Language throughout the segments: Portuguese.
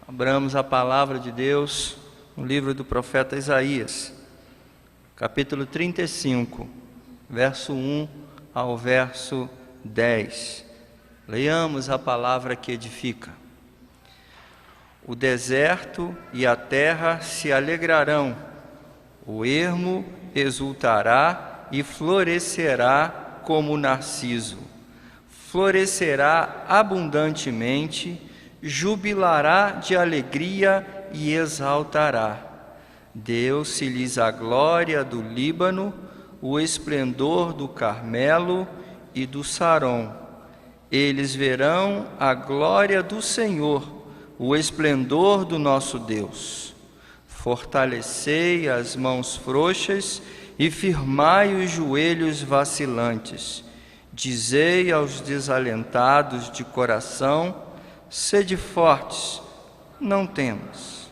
Abramos a palavra de Deus no livro do profeta Isaías, capítulo 35, verso 1 ao verso 10. Leiamos a palavra que edifica. O deserto e a terra se alegrarão, o ermo exultará e florescerá como o narciso. Florescerá abundantemente, jubilará de alegria e exaltará. Deu-se-lhes a glória do Líbano, o esplendor do Carmelo e do Sarom. Eles verão a glória do Senhor, o esplendor do nosso Deus. Fortalecei as mãos frouxas e firmai os joelhos vacilantes. Dizei aos desalentados de coração: sede fortes, não temas.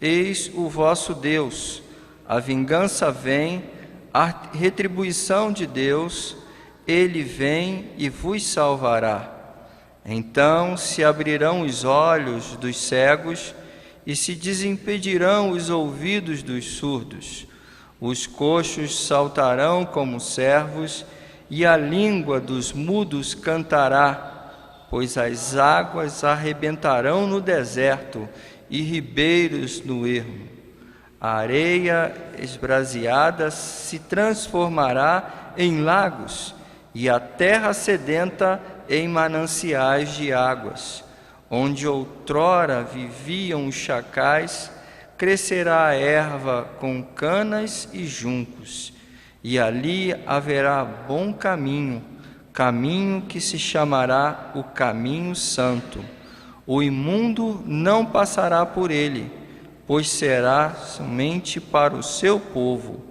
Eis o vosso Deus, a vingança vem, a retribuição de Deus, Ele vem e vos salvará. Então se abrirão os olhos dos cegos e se desimpedirão os ouvidos dos surdos. Os coxos saltarão como servos e a língua dos mudos cantará. Pois as águas arrebentarão no deserto e ribeiros no ermo. A areia esbraseada se transformará em lagos e a terra sedenta em mananciais de águas. Onde outrora viviam os chacais, crescerá a erva com canas e juncos, e ali haverá bom caminho, caminho que se chamará o caminho santo. O imundo não passará por ele, pois será somente para o seu povo.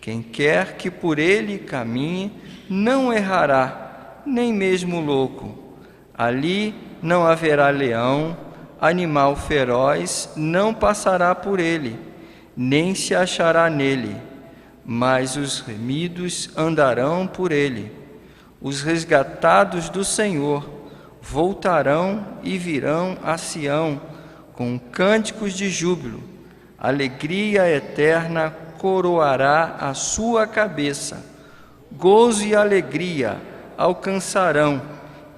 Quem quer que por ele caminhe, não errará, nem mesmo louco. Ali não haverá leão, animal feroz não passará por ele, nem se achará nele, mas os remidos andarão por ele. Os resgatados do Senhor voltarão e virão a Sião com cânticos de júbilo. Alegria eterna coroará a sua cabeça. Gozo e alegria alcançarão,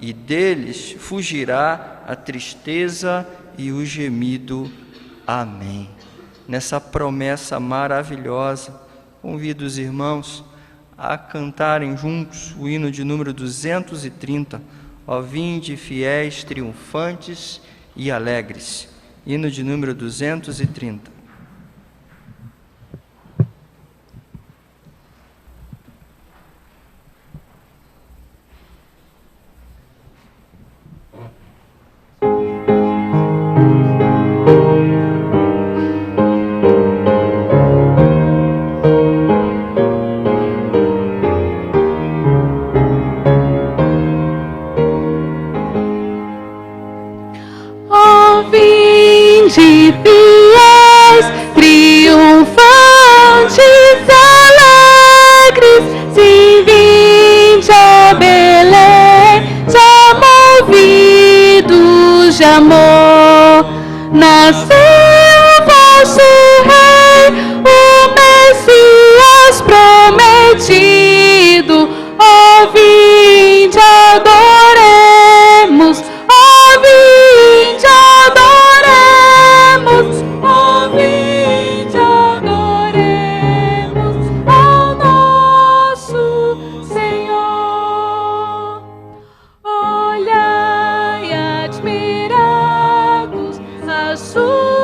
e deles fugirá a tristeza e o gemido. Amém. Nessa promessa maravilhosa, convido os irmãos a cantarem juntos o hino de número 230, ó vinde fiéis, triunfantes e alegres. Hino de número 230. Fiéis, triunfantes, alegres, sim, vinde a Belém, já movidos de amor. Nasceu vosso Rei, o Messias prometido. Ó, vinde, adoremos, ó, vinde, adoremos, ó, vinde, adoremos ao nosso Senhor. Olhai admirados a sua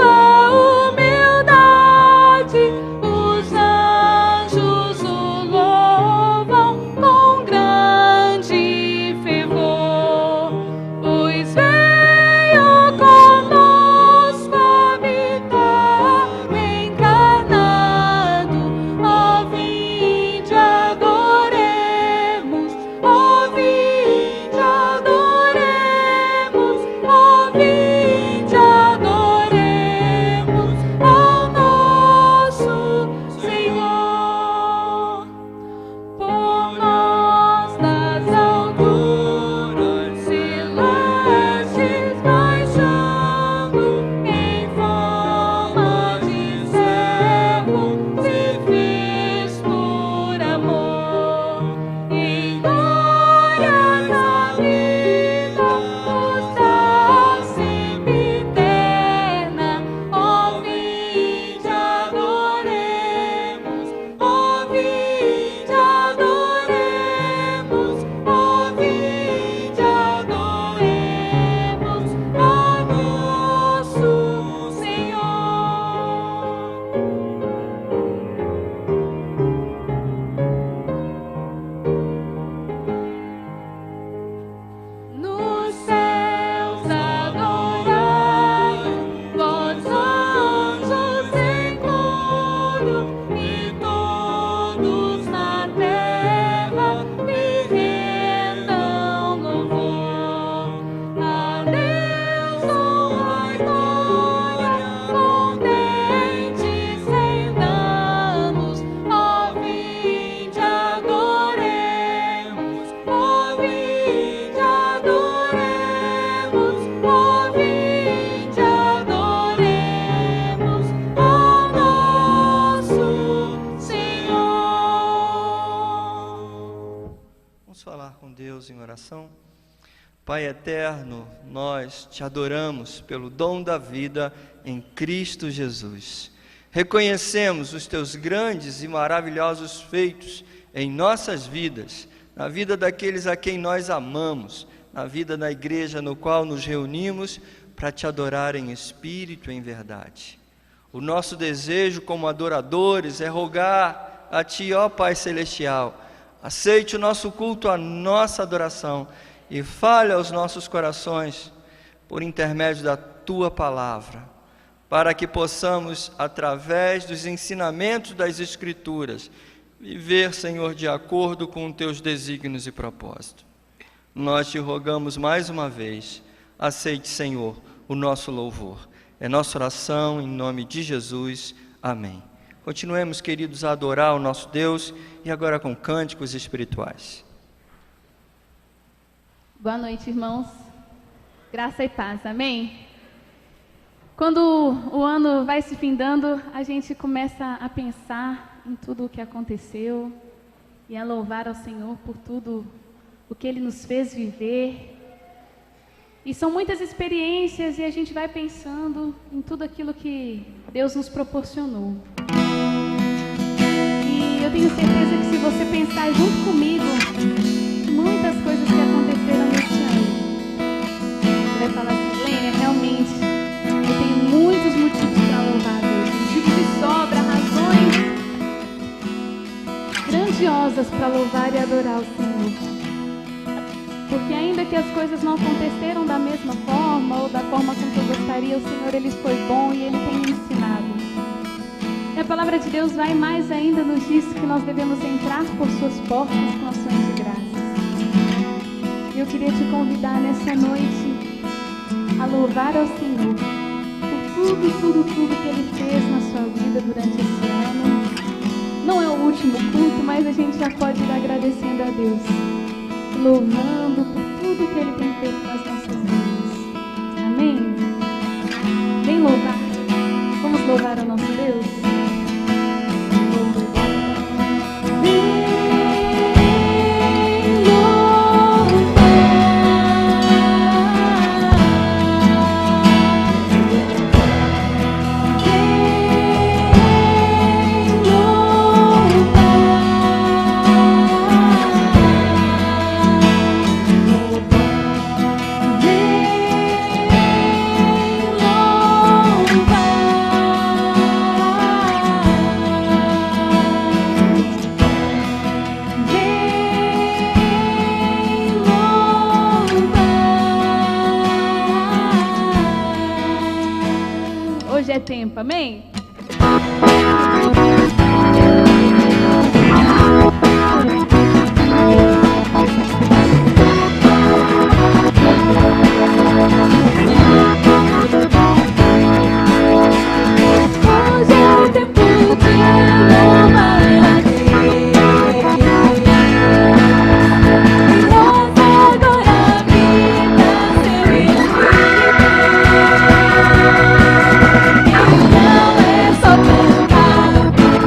Pai eterno, nós te adoramos pelo dom da vida em Cristo Jesus. Reconhecemos os teus grandes e maravilhosos feitos em nossas vidas, na vida daqueles a quem nós amamos, na vida da igreja no qual nos reunimos para te adorar em espírito e em verdade. O nosso desejo como adoradores é rogar a ti, ó Pai Celestial, aceite o nosso culto, a nossa adoração e fale aos nossos corações por intermédio da tua palavra, para que possamos, através dos ensinamentos das Escrituras, viver, Senhor, de acordo com teus desígnios e propósitos. Nós te rogamos mais uma vez, aceite, Senhor, o nosso louvor. É nossa oração em nome de Jesus. Amém. Continuemos, queridos, a adorar o nosso Deus e agora com cânticos espirituais. Boa noite, irmãos. Graça e paz, amém? Quando o ano vai se findando, a gente começa a pensar em tudo o que aconteceu e a louvar ao Senhor por tudo o que Ele nos fez viver. E são muitas experiências e a gente vai pensando em tudo aquilo que Deus nos proporcionou. E eu tenho certeza que se você pensar junto comigo, muitas coisas que aconteceram neste ano, você vai falar assim: Lênia, realmente, eu tenho muitos motivos para louvar a Deus, motivos de sobra, razões grandiosas para louvar e adorar o Senhor. Porque ainda que as coisas não aconteceram da mesma forma ou da forma como eu gostaria, o Senhor, Ele foi bom e Ele tem me ensinado. E a palavra de Deus vai mais ainda, nos diz que nós devemos entrar por suas portas com ações de graças. E eu queria te convidar nessa noite a louvar ao Senhor por tudo que Ele fez na sua vida durante esse ano. Não é o último culto, mas a gente já pode ir agradecendo a Deus, louvando por tudo que Ele tem feito nas nossas vidas. Amém? Vem louvar. Vamos louvar ao nosso Deus? Hoje é tempo, amém? Hoje é o tempo de louvar a Deus. Nós agora a vida seu Espírito. Então é só cantar.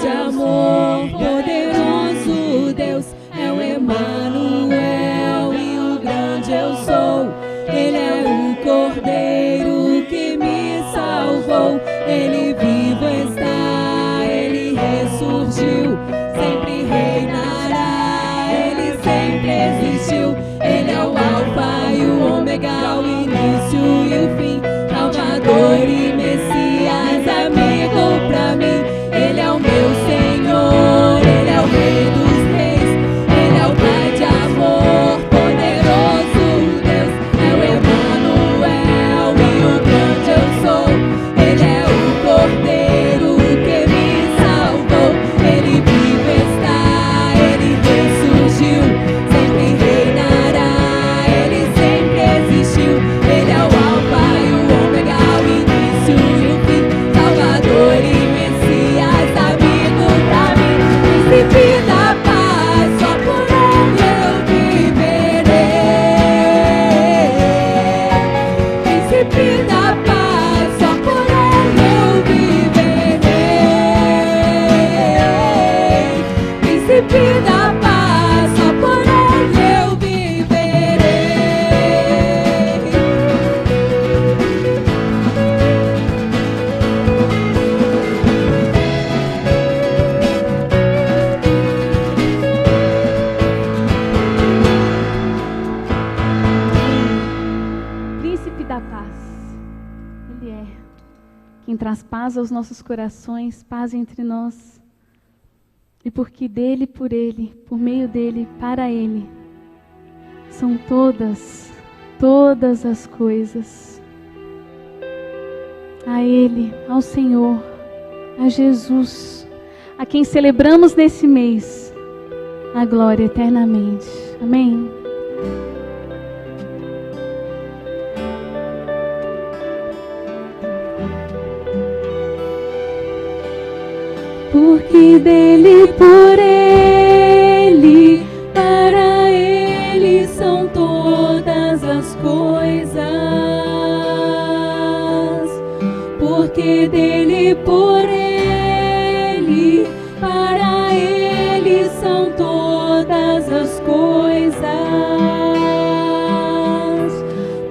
de amor, poderoso Deus, é o Emanuel e o grande eu sou. Ele é o Cordeiro que me salvou. Ele vivo está, ele ressurgiu, sempre reinará, ele sempre existiu. Ele é o Alfa e o Ômega, o início e o fim, Salvador e Messias, amigo pra mim. Ele é o meu Senhor, ele é o Rei dos Reis, ele é o Pai de amor, poderoso Deus, é o Emanuel e o grande eu sou. Ele é o Cordeiro que me salvou. Ele vivo está, ele ressurgiu, sempre reinará, ele sempre existiu. Ele é o Alfa e o Ômega, o início e o fim, Salvador e Messias, amigo pra mim. Príncipe da paz, só por ele eu viverei. Príncipe da paz, só por ele eu viverei. Príncipe da paz, só por ele eu viverei. Príncipe da paz. Ele é quem traz paz aos nossos corações, paz entre nós. E porque dele, por ele, por meio dele, para ele, são todas as coisas. A ele, ao Senhor, a Jesus, a quem celebramos nesse mês, a glória eternamente. Amém. Porque dele, por ele, para ele são todas as coisas. Porque dele, por ele, para ele são todas as coisas.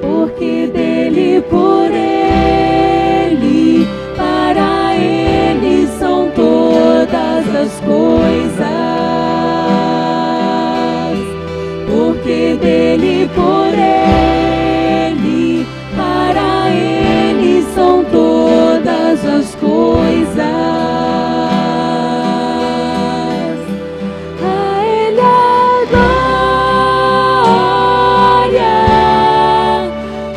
Porque dele, por ele, para ele são todas as coisas. Porque dele, por ele, para ele são todas as coisas. A ele a glória,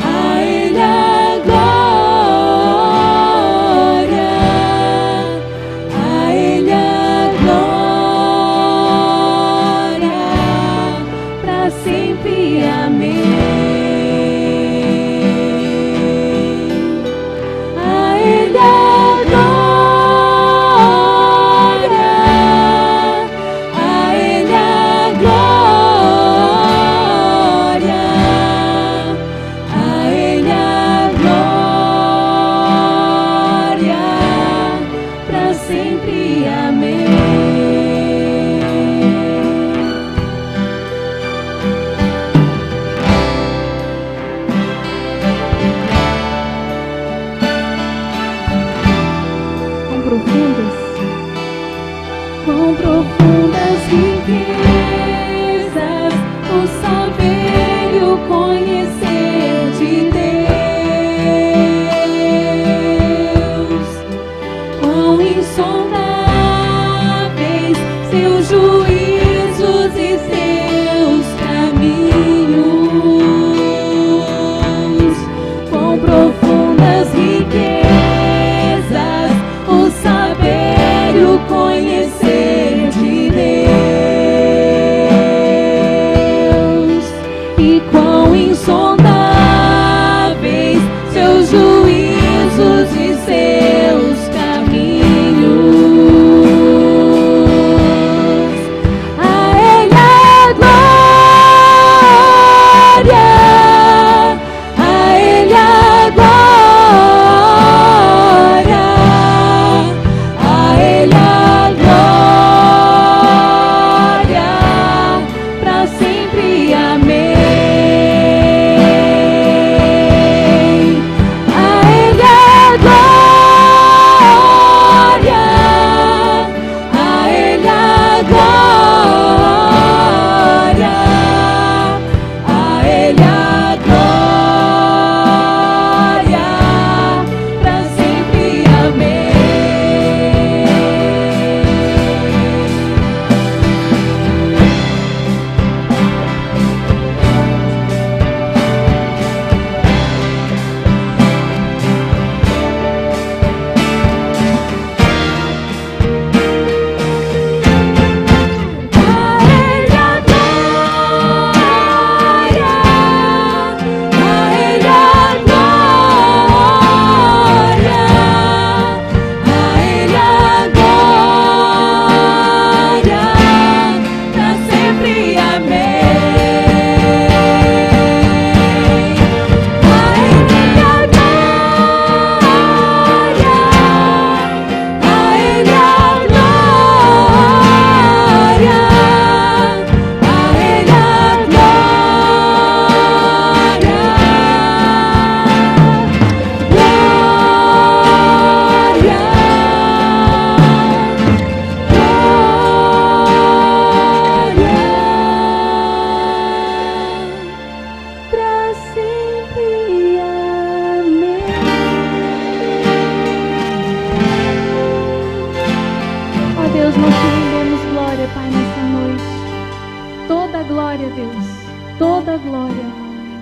a ele a glória, a ele a glória, pra sempre. Amém. A ele a glória, a ele a glória, a ele a glória, pra sempre. Amém. Quão profundas riquezas o saber e o conhecer de Deus. Quão insondáveis seus juízos e seus caminhos. Quão profundas riquezas o saber e o conhecer de Deus. Pai, nessa noite. Toda a glória, Deus, toda a glória.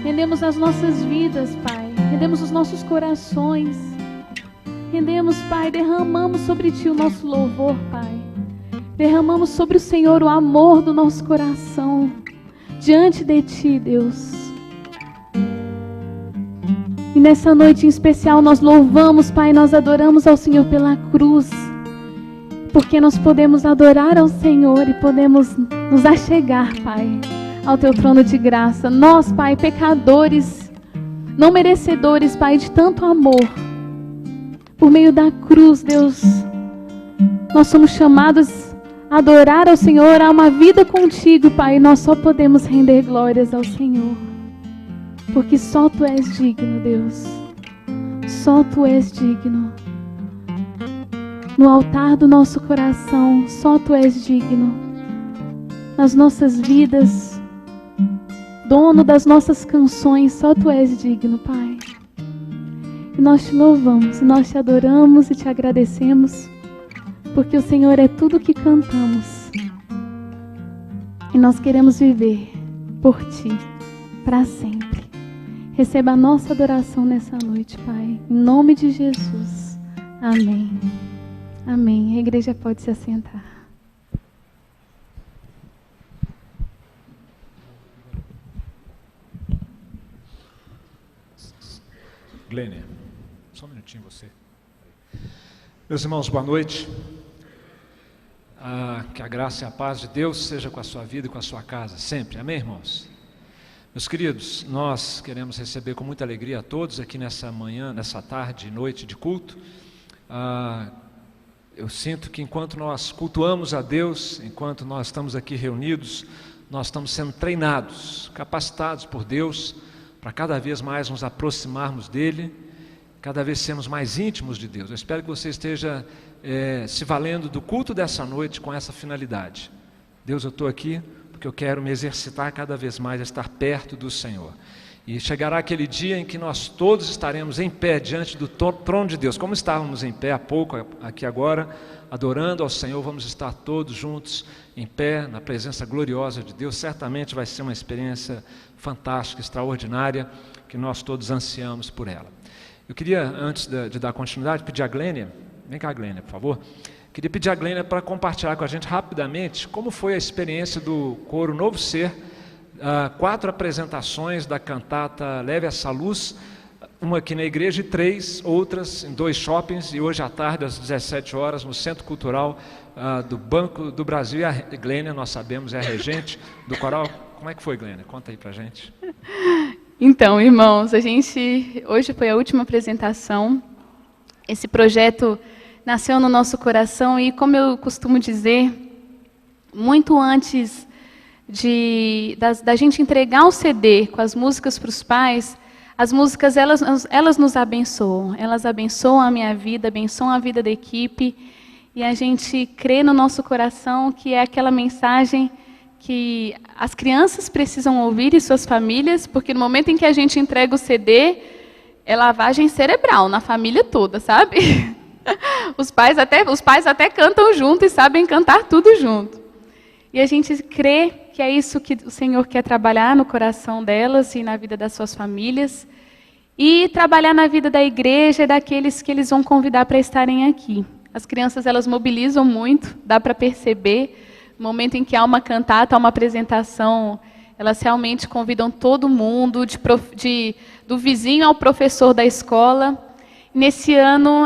Rendemos as nossas vidas, Pai. Rendemos os nossos corações. Rendemos, Pai, derramamos sobre Ti o nosso louvor, Pai. Derramamos sobre o Senhor o amor do nosso coração. Diante de Ti, Deus. E nessa noite em especial nós louvamos, Pai, nós adoramos ao Senhor pela cruz. Porque nós podemos adorar ao Senhor e podemos nos achegar, Pai, ao Teu trono de graça. Nós, Pai, pecadores, não merecedores, Pai, de tanto amor. Por meio da cruz, Deus, nós somos chamados a adorar ao Senhor, a uma vida contigo, Pai. E nós só podemos render glórias ao Senhor. Porque só Tu és digno, Deus. Só Tu és digno. No altar do nosso coração, só Tu és digno. Nas nossas vidas, dono das nossas canções, só Tu és digno, Pai. E nós Te louvamos, nós Te adoramos e Te agradecemos, porque o Senhor é tudo que cantamos. E nós queremos viver por Ti, para sempre. Receba a nossa adoração nessa noite, Pai. Em nome de Jesus. Amém. Amém. A igreja pode se assentar. Glênia, só um minutinho você. Meus irmãos, boa noite. Que a graça e a paz de Deus seja com a sua vida e com a sua casa, sempre. Amém, irmãos? Meus queridos, nós queremos receber com muita alegria a todos aqui nessa manhã, nessa tarde e noite de culto. Eu sinto que enquanto nós cultuamos a Deus, enquanto nós estamos aqui reunidos, nós estamos sendo treinados, capacitados por Deus, para cada vez mais nos aproximarmos dEle, cada vez sermos mais íntimos de Deus. Eu espero que você esteja se valendo do culto dessa noite com essa finalidade. Deus, eu estou aqui porque eu quero me exercitar cada vez mais a estar perto do Senhor. E chegará aquele dia em que nós todos estaremos em pé diante do trono de Deus, como estávamos em pé há pouco, aqui agora, adorando ao Senhor. Vamos estar todos juntos em pé, na presença gloriosa de Deus. Certamente vai ser uma experiência fantástica, extraordinária, que nós todos ansiamos por ela. Eu queria, antes de dar continuidade, pedir a Glênia, vem cá, Glênia, por favor. Queria pedir a Glênia para compartilhar com a gente rapidamente como foi a experiência do coro Novo Ser. 4 apresentações da cantata Leve essa Luz, uma aqui na igreja e 3 outras em 2 shoppings, e hoje à tarde às 17 horas no Centro Cultural do Banco do Brasil. E a Glênia, nós sabemos, é a regente do coral. Como é que foi, Glênia? Conta aí pra gente. Então, irmãos, hoje foi a última apresentação. Esse projeto nasceu no nosso coração e, como eu costumo dizer, muito antes da gente entregar o CD com as músicas para os pais, as músicas elas nos abençoam, elas abençoam a minha vida, abençoam a vida da equipe, e a gente crê no nosso coração que é aquela mensagem que as crianças precisam ouvir e suas famílias, porque no momento em que a gente entrega o CD, é lavagem cerebral na família toda, sabe? Os pais até cantam junto e sabem cantar tudo junto. E a gente crê que é isso que o Senhor quer trabalhar no coração delas e na vida das suas famílias, e trabalhar na vida da igreja e daqueles que eles vão convidar para estarem aqui. As crianças, elas mobilizam muito, dá para perceber. No momento em que há uma cantata, há uma apresentação, elas realmente convidam todo mundo, do vizinho ao professor da escola. Nesse ano,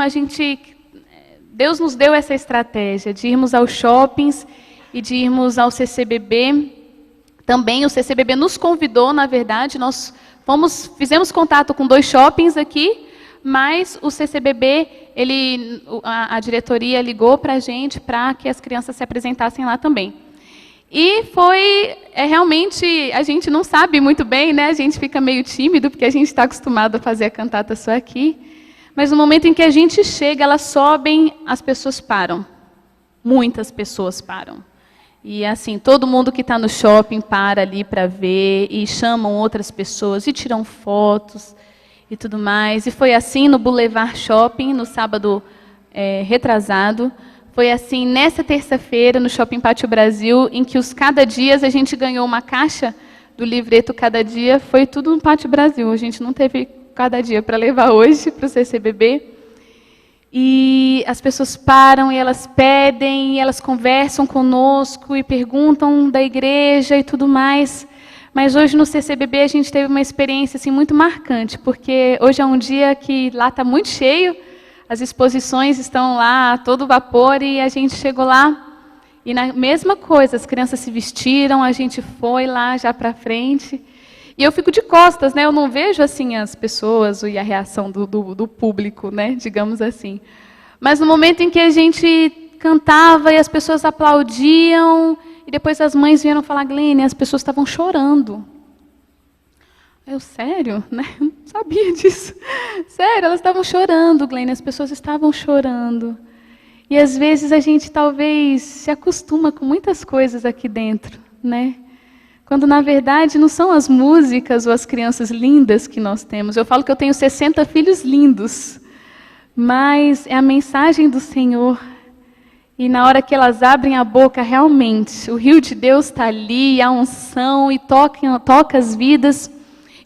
Deus nos deu essa estratégia de irmos aos shoppings e de irmos ao CCBB. Também o CCBB nos convidou, na verdade, nós fizemos contato com 2 shoppings aqui, mas o CCBB, a diretoria ligou para a gente para que as crianças se apresentassem lá também. E realmente, a gente não sabe muito bem, né? A gente fica meio tímido, porque a gente está acostumado a fazer a cantata só aqui. Mas no momento em que a gente chega, elas sobem, as pessoas param. Muitas pessoas param. E assim, todo mundo que está no shopping para ali para ver, e chamam outras pessoas, e tiram fotos, e tudo mais. E foi assim no Boulevard Shopping, no sábado retrasado. Foi assim, nessa terça-feira, no Shopping Pátio Brasil, em que os Cada Dias, a gente ganhou uma caixa do livreto Cada Dia, foi tudo no Pátio Brasil. A gente não teve Cada Dia para levar hoje para o CCBB. E as pessoas param e elas pedem, e elas conversam conosco e perguntam da igreja e tudo mais. Mas hoje no CCBB a gente teve uma experiência assim, muito marcante, porque hoje é um dia que lá está muito cheio, as exposições estão lá a todo vapor e a gente chegou lá e na mesma coisa, as crianças se vestiram, a gente foi lá já para frente. E eu fico de costas, né? Eu não vejo assim as pessoas e a reação do público, né? Digamos assim. Mas no momento em que a gente cantava e as pessoas aplaudiam, e depois as mães vieram falar, Glênia, as pessoas estavam chorando. Eu, sério? Né? Eu não sabia disso. Sério, elas estavam chorando, Glênia, as pessoas estavam chorando. E às vezes a gente talvez se acostuma com muitas coisas aqui dentro, né? Quando na verdade não são as músicas ou as crianças lindas que nós temos. Eu falo que eu tenho 60 filhos lindos, mas é a mensagem do Senhor. E na hora que elas abrem a boca, realmente, o rio de Deus está ali, a unção, e toca as vidas.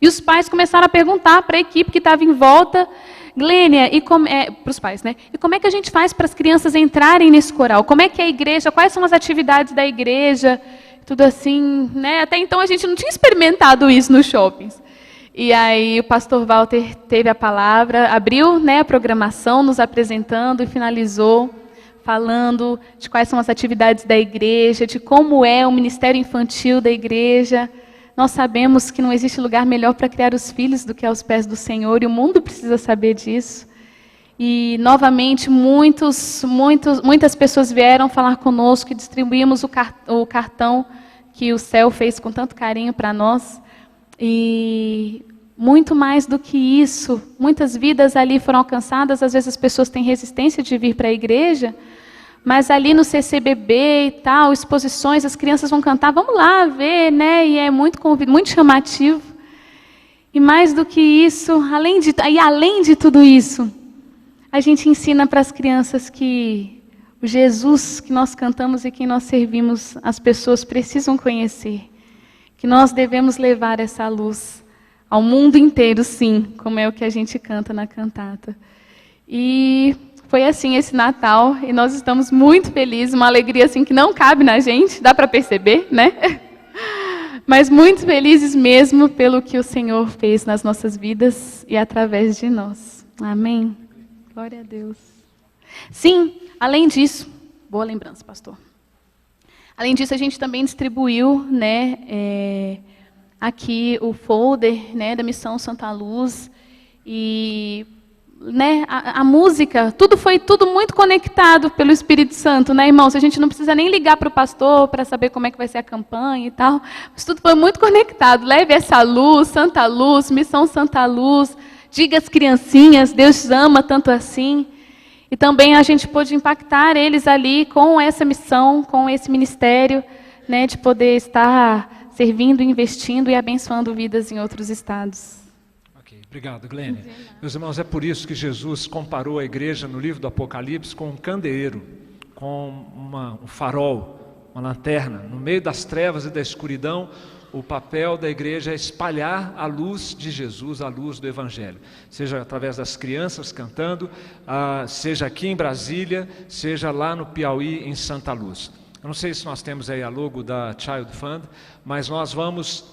E os pais começaram a perguntar para a equipe que estava em volta, Glênia, para os pais, né? E como é que a gente faz para as crianças entrarem nesse coral? Como é que é a igreja? Quais são as atividades da igreja? Tudo assim, né? Até então a gente não tinha experimentado isso nos shoppings. E aí o pastor Walter teve a palavra, abriu, né, a programação, nos apresentando e finalizou falando de quais são as atividades da igreja, de como é o ministério infantil da igreja. Nós sabemos que não existe lugar melhor para criar os filhos do que aos pés do Senhor, e o mundo precisa saber disso. E, novamente, muitas pessoas vieram falar conosco e distribuímos o cartão que o céu fez com tanto carinho para nós. E, muito mais do que isso, muitas vidas ali foram alcançadas. Às vezes as pessoas têm resistência de vir para a igreja, mas ali no CCBB e tal, exposições, as crianças vão cantar, vamos lá ver, né? E é muito chamativo. E mais do que isso, além de tudo isso, a gente ensina para as crianças que o Jesus que nós cantamos e que nós servimos, as pessoas precisam conhecer. Que nós devemos levar essa luz ao mundo inteiro, sim, como é o que a gente canta na cantata. E foi assim esse Natal, e nós estamos muito felizes, uma alegria assim que não cabe na gente, dá para perceber, né? Mas muito felizes mesmo pelo que o Senhor fez nas nossas vidas e através de nós. Amém? Glória a Deus. Sim, além disso, boa lembrança, pastor. Além disso, a gente também distribuiu, né, aqui o folder, né, da Missão Santa Luz. E, né, a música, foi tudo muito conectado pelo Espírito Santo, né, irmãos? A gente não precisa nem ligar para o pastor para saber como é que vai ser a campanha e tal. Mas tudo foi muito conectado. Leve essa luz, Santa Luz, Missão Santa Luz. Diga às criancinhas, Deus ama tanto assim. E também a gente pôde impactar eles ali com essa missão, com esse ministério, né, de poder estar servindo, investindo e abençoando vidas em outros estados. Ok, obrigado, Glênia. Meus irmãos, é por isso que Jesus comparou a igreja no livro do Apocalipse com um candeeiro, com um farol, uma lanterna. No meio das trevas e da escuridão, o papel da igreja é espalhar a luz de Jesus, a luz do Evangelho. Seja através das crianças cantando, seja aqui em Brasília, seja lá no Piauí, em Santa Luz. Eu não sei se nós temos aí a logo da Child Fund, mas nós vamos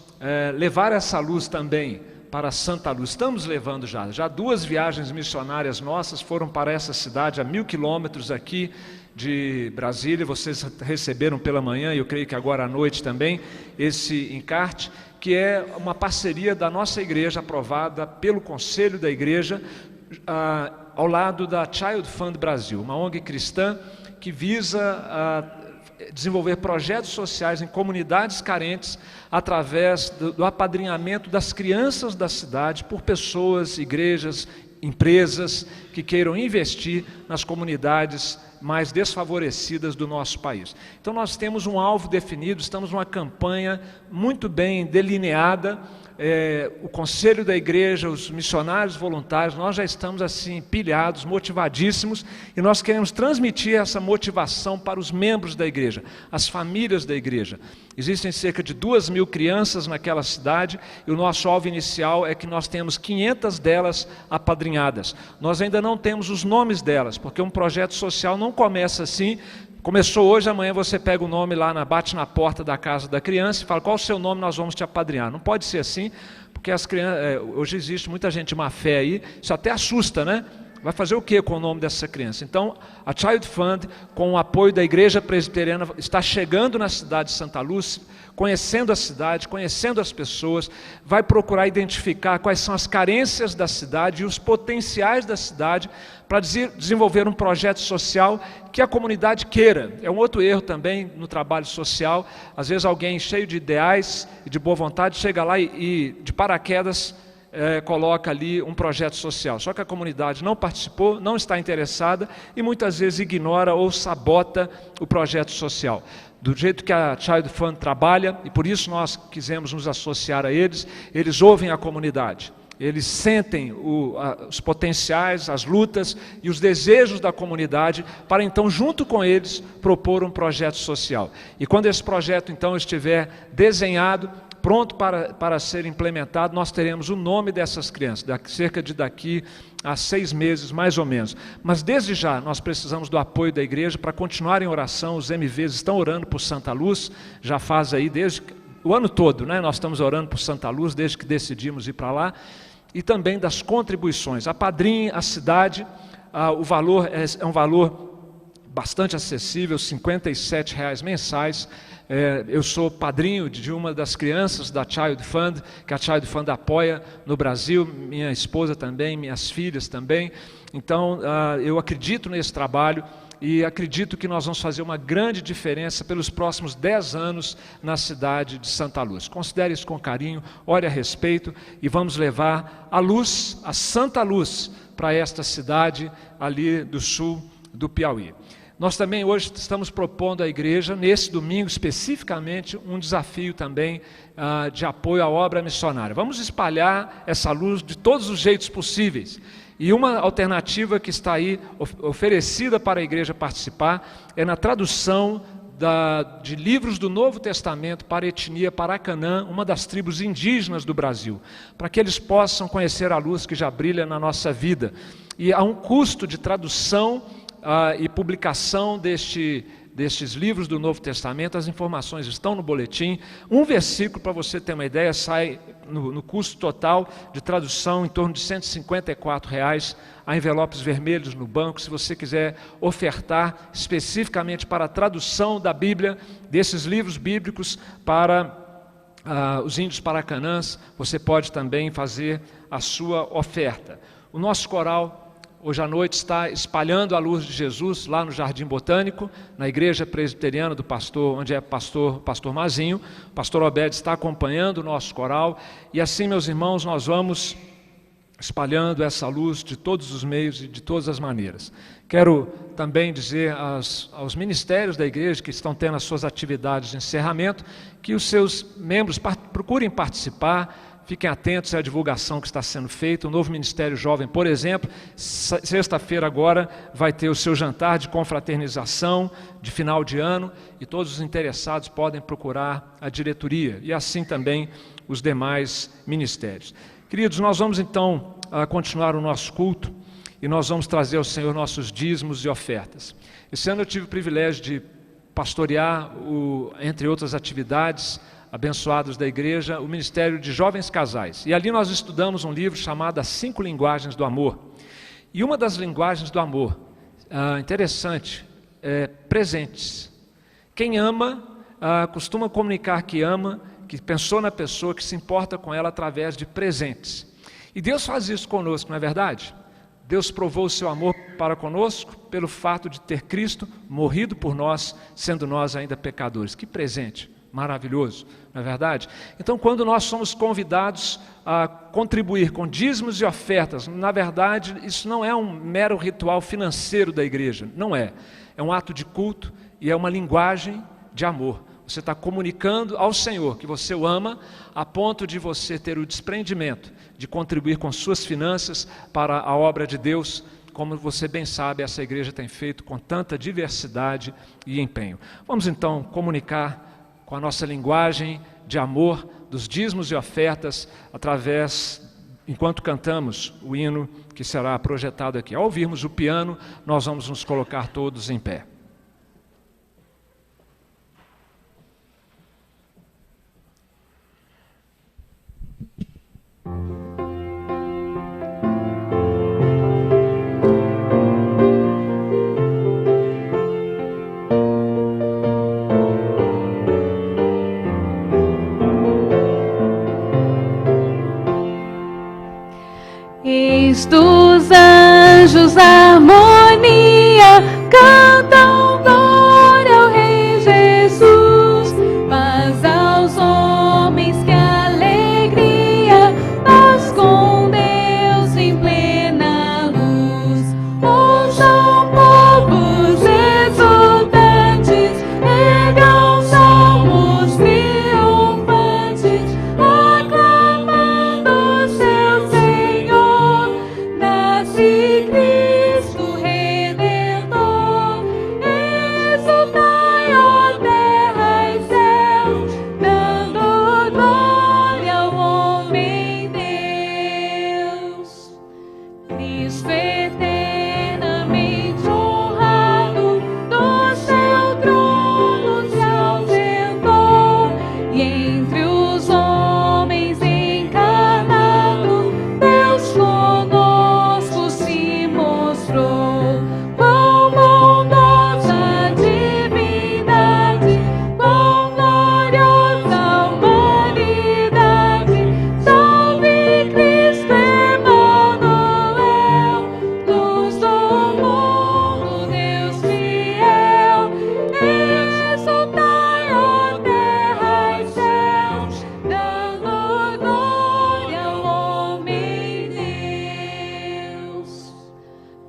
levar essa luz também para Santa Luz. Estamos levando já 2 viagens missionárias nossas foram para essa cidade, a 1000 quilômetros aqui de Brasília. Vocês receberam pela manhã, e eu creio que agora à noite também, esse encarte, que é uma parceria da nossa igreja, aprovada pelo Conselho da Igreja, ao lado da Child Fund Brasil, uma ONG cristã que visa desenvolver projetos sociais em comunidades carentes através do apadrinhamento das crianças da cidade por pessoas, igrejas, empresas que queiram investir nas comunidades mais desfavorecidas do nosso país. Então nós temos um alvo definido, estamos numa campanha muito bem delineada. O conselho da igreja, os missionários voluntários, nós já estamos assim pilhados, motivadíssimos, e nós queremos transmitir essa motivação para os membros da igreja, as famílias da igreja. Existem cerca de 2.000 crianças naquela cidade, e o nosso alvo inicial é que nós temos 500 delas apadrinhadas. Nós ainda não temos os nomes delas, porque um projeto social não começa assim. Começou hoje, amanhã você pega o nome lá, bate na porta da casa da criança e fala: qual o seu nome, nós vamos te apadrinhar. Não pode ser assim, porque as crianças, hoje existe muita gente de má fé aí, isso até assusta, né? Vai fazer o que com o nome dessa criança? Então, a Child Fund, com o apoio da Igreja Presbiteriana, está chegando na cidade de Santa Lúcia, conhecendo a cidade, conhecendo as pessoas, vai procurar identificar quais são as carências da cidade e os potenciais da cidade para desenvolver um projeto social que a comunidade queira. É um outro erro também no trabalho social. Às vezes alguém cheio de ideais e de boa vontade chega lá e de paraquedas coloca ali um projeto social. Só que a comunidade não participou, não está interessada e muitas vezes ignora ou sabota o projeto social. Do jeito que a Child Fund trabalha, e por isso nós quisemos nos associar a eles, eles ouvem a comunidade. Eles sentem os potenciais, as lutas e os desejos da comunidade para então, junto com eles, propor um projeto social. E quando esse projeto então estiver desenhado, pronto para ser implementado, nós teremos o nome dessas crianças, cerca de daqui a 6 meses, mais ou menos. Mas desde já, nós precisamos do apoio da igreja para continuar em oração. Os MVs estão orando por Santa Luz, já faz aí desde o ano todo, né? Nós estamos orando por Santa Luz, desde que decidimos ir para lá. E também das contribuições. Apadrinhe a cidade, o valor é um valor bastante acessível, R$ 57,00 mensais. Eu sou padrinho de uma das crianças da Child Fund, que a Child Fund apoia no Brasil, minha esposa também, minhas filhas também. Então, eu acredito nesse trabalho e acredito que nós vamos fazer uma grande diferença pelos próximos 10 anos na cidade de Santa Luz. Considere isso com carinho, ore a respeito e vamos levar a luz, a santa luz, para esta cidade ali do sul do Piauí. Nós também hoje estamos propondo à igreja, nesse domingo especificamente, um desafio também de apoio à obra missionária. Vamos espalhar essa luz de todos os jeitos possíveis. E uma alternativa que está aí oferecida para a igreja participar é na tradução de livros do Novo Testamento para a etnia Paracanã, uma das tribos indígenas do Brasil, para que eles possam conhecer a luz que já brilha na nossa vida. E há um custo de tradução e publicação destes livros do Novo Testamento. As informações estão no boletim. Um versículo, para você ter uma ideia, sai no custo total de tradução em torno de R$ 154,00, há envelopes vermelhos no banco. Se você quiser ofertar especificamente para a tradução da Bíblia, desses livros bíblicos para os índios paracanãs, você pode também fazer a sua oferta. O nosso coral hoje à noite está espalhando a luz de Jesus lá no Jardim Botânico, na igreja presbiteriana do pastor, onde é pastor Mazinho. O pastor Obed está acompanhando o nosso coral. E assim, meus irmãos, nós vamos espalhando essa luz de todos os meios e de todas as maneiras. Quero também dizer aos ministérios da igreja que estão tendo as suas atividades de encerramento, que os seus membros procurem participar. Fiquem atentos à divulgação que está sendo feita. O Novo Ministério Jovem, por exemplo, sexta-feira agora vai ter o seu jantar de confraternização de final de ano e todos os interessados podem procurar a diretoria e assim também os demais ministérios. Queridos, nós vamos então continuar o nosso culto e nós vamos trazer ao Senhor nossos dízimos e ofertas. Esse ano eu tive o privilégio de pastorear, entre outras atividades abençoados da igreja, o Ministério de Jovens Casais. E ali nós estudamos um livro chamado As 5 Linguagens do Amor. E uma das linguagens do amor, interessante, é presentes. Quem ama, costuma comunicar que ama, que pensou na pessoa, que se importa com ela através de presentes. E Deus faz isso conosco, não é verdade? Deus provou o seu amor para conosco pelo fato de ter Cristo morrido por nós, sendo nós ainda pecadores. Que presente maravilhoso, não é verdade? Então, quando nós somos convidados a contribuir com dízimos e ofertas, na verdade, isso não é um mero ritual financeiro da igreja, não é. é um ato de culto e é uma linguagem de amor. Você está comunicando ao Senhor que você o ama, a ponto de você ter o desprendimento de contribuir com suas finanças para a obra de Deus. Como você bem sabe, essa igreja tem feito com tanta diversidade e empenho. Vamos então comunicar com a nossa linguagem de amor, dos dízimos e ofertas, enquanto cantamos o hino que será projetado aqui. Ao ouvirmos o piano, nós vamos nos colocar todos em pé. Eis dos anjos a harmonia, cantam glória ao Rei Jesus. Paz aos homens, que alegria, paz com Deus em plena luz. Ouçam povos exultantes, ergam salmos triunfantes, aclamando seu Senhor. Nasce Cristo Redentor, exultai, ó terra e céus, dando glória ao homem Deus. Cristo eternamente honrado, do seu trono se ausentou, e entre os homens encarnado, Deus conosco se mostrou. Quão bondosa a divindade, quão gloriosa humanidade. Salve Cristo Emmanuel, luz do mundo, Deus fiel. Exultai, ó terra e céus, dando glória ao homem Deus.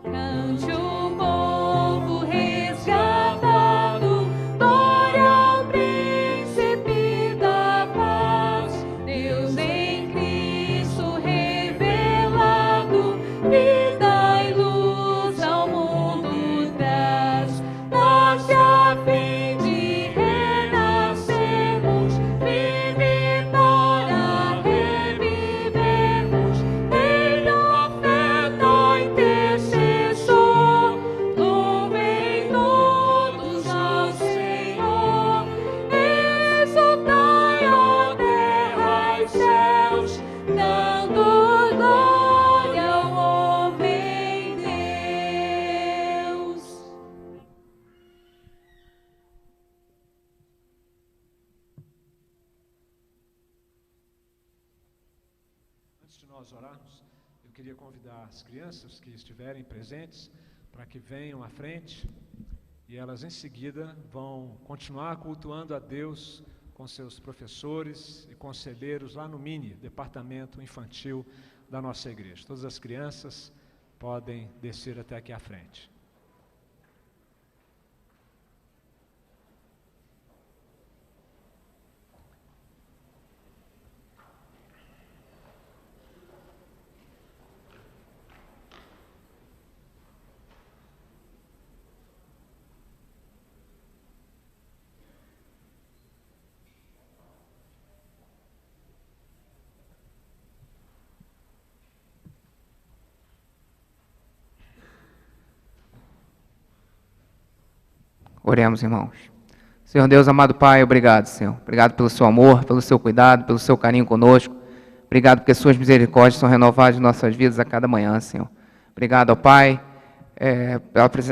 Cante o povo resgatado, glória ao príncipe da paz. Deus em Cristo revelado, vida e luz ao mundo traz. Nasce a fim de renascermos, vive para revivermos. Rei, profeta, intercessor, louvem todos ao Senhor. Exultai, ó terra e céus, dando glória ao homem Deus. Antes de nós orarmos, eu queria convidar as crianças que estiverem presentes para que venham à frente e elas em seguida vão continuar cultuando a Deus com seus professores e conselheiros lá no MINI, Departamento Infantil da nossa igreja. Todas as crianças podem descer até aqui à frente. Oremos, irmãos. Senhor Deus, amado Pai, obrigado, Senhor. Obrigado pelo seu amor, pelo seu cuidado, pelo seu carinho conosco. Obrigado porque suas misericórdias são renovadas em nossas vidas a cada manhã, Senhor. Obrigado, ó Pai,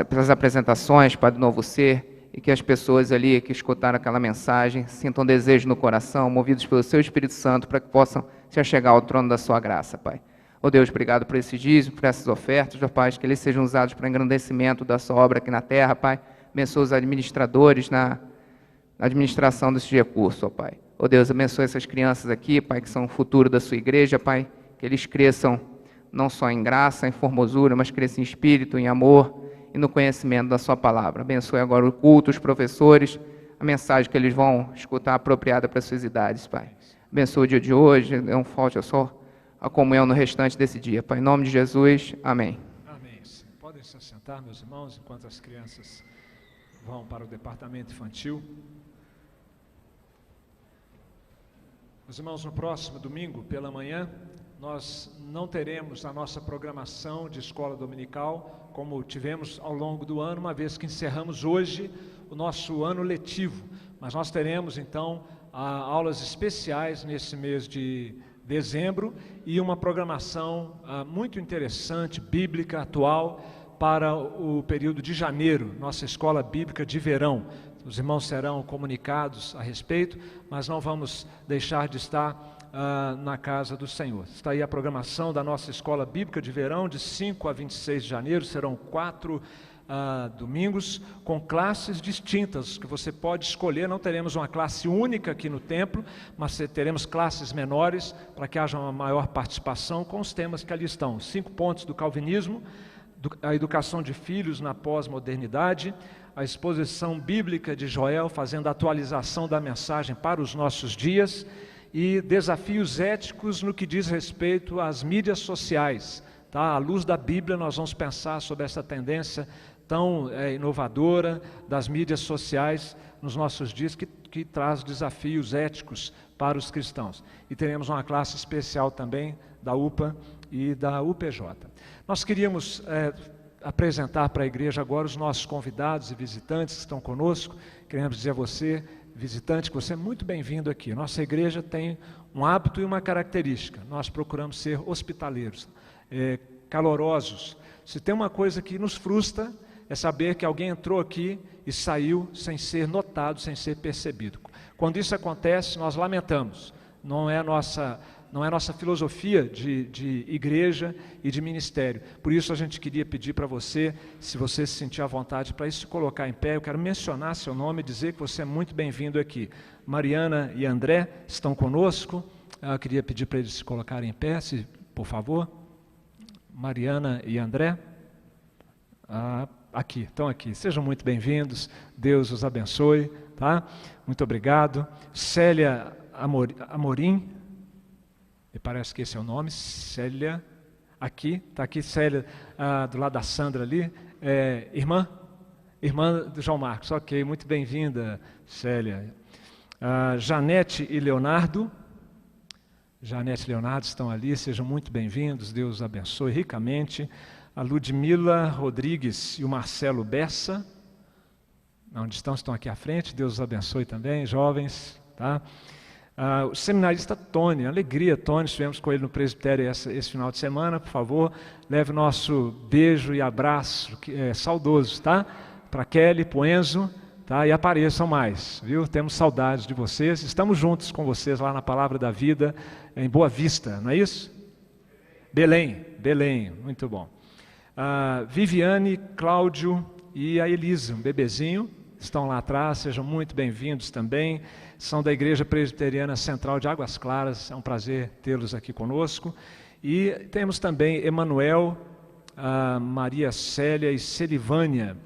pelas apresentações, Pai do Novo Ser, e que as pessoas ali que escutaram aquela mensagem sintam desejo no coração, movidos pelo seu Espírito Santo, para que possam se achegar ao trono da sua graça, Pai. Ó Deus, obrigado por esse dízimo, por essas ofertas, ó Pai, que eles sejam usados para engrandecimento da sua obra aqui na terra, Pai. Abençoa os administradores na administração desse recurso, ó Pai. Ó Deus, abençoa essas crianças aqui, Pai, que são o futuro da sua igreja, Pai, que eles cresçam não só em graça, em formosura, mas cresçam em espírito, em amor e no conhecimento da sua palavra. Abençoe agora o culto, os professores, a mensagem que eles vão escutar apropriada para as suas idades, Pai. Abençoe o dia de hoje, dê um forte a comunhão no restante desse dia. Pai, em nome de Jesus, amém. Amém. Podem se assentar, meus irmãos, enquanto as crianças vão para o departamento infantil. Meus irmãos, no próximo domingo, pela manhã, nós não teremos a nossa programação de escola dominical, como tivemos ao longo do ano, uma vez que encerramos hoje o nosso ano letivo. Mas nós teremos, então, aulas especiais nesse mês de dezembro e uma programação muito interessante, bíblica, atual, para o período de janeiro, nossa escola bíblica de verão. Os irmãos serão comunicados a respeito, mas não vamos deixar de estar na casa do Senhor. Está aí a programação da nossa escola bíblica de verão, de 5 a 26 de janeiro, serão 4 domingos, com classes distintas, que você pode escolher. Não teremos uma classe única aqui no templo, mas teremos classes menores, para que haja uma maior participação, com os temas que ali estão. 5 pontos do calvinismo, a educação de filhos na pós-modernidade, a exposição bíblica de Joel, fazendo a atualização da mensagem para os nossos dias, e desafios éticos no que diz respeito às mídias sociais. Tá? À luz da Bíblia, nós vamos pensar sobre essa tendência tão inovadora das mídias sociais nos nossos dias, que traz desafios éticos para os cristãos. E teremos uma classe especial também da UPA e da UPJ. Nós queríamos apresentar para a igreja agora os nossos convidados e visitantes que estão conosco. Queremos dizer a você, visitante, que você é muito bem-vindo aqui. Nossa igreja tem um hábito e uma característica: nós procuramos ser hospitaleiros, calorosos. Se tem uma coisa que nos frustra, é saber que alguém entrou aqui e saiu sem ser notado, sem ser percebido. Quando isso acontece, nós lamentamos. Não é nossa filosofia de igreja e de ministério. Por isso a gente queria pedir para você, se você se sentir à vontade para isso, se colocar em pé. Eu quero mencionar seu nome e dizer que você é muito bem-vindo aqui. Mariana e André estão conosco. Eu queria pedir para eles se colocarem em pé, por favor. Mariana e André. Aqui, estão aqui. Sejam muito bem-vindos. Deus os abençoe. Tá? Muito obrigado. Célia Amorim. Me parece que esse é o nome. Célia. Aqui, está aqui Célia, do lado da Sandra ali. Irmã do João Marcos. Ok, muito bem-vinda, Célia. Janete e Leonardo. Janete e Leonardo estão ali, sejam muito bem-vindos, Deus os abençoe ricamente. A Ludmila Rodrigues e o Marcelo Bessa, onde estão aqui à frente, Deus os abençoe também, jovens. Tá? O seminarista Tony, alegria, Tony, estivemos com ele no presbitério esse final de semana. Por favor, leve o nosso beijo e abraço saudoso, tá? Para Kelly, para o Enzo. Tá? E apareçam mais, viu? Temos saudades de vocês, estamos juntos com vocês lá na Palavra da Vida, em Boa Vista, não é isso? Belém, muito bom. Viviane, Cláudio e a Elisa, um bebezinho, estão lá atrás, sejam muito bem-vindos também, são da Igreja Presbiteriana Central de Águas Claras, é um prazer tê-los aqui conosco. E temos também Emanuel, Maria Célia e Celivânia.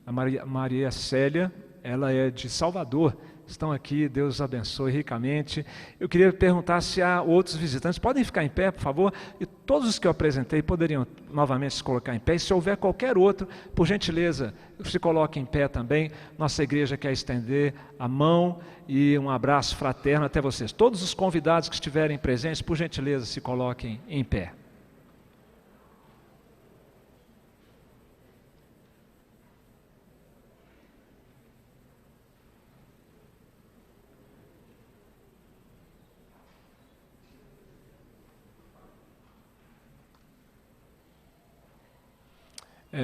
A Maria Célia, ela é de Salvador, estão aqui, Deus os abençoe ricamente. Eu queria perguntar se há outros visitantes, podem ficar em pé, por favor, e todos os que eu apresentei poderiam novamente se colocar em pé, e se houver qualquer outro, por gentileza, se coloque em pé também. Nossa igreja quer estender a mão e um abraço fraterno até vocês. Todos os convidados que estiverem presentes, por gentileza, se coloquem em pé.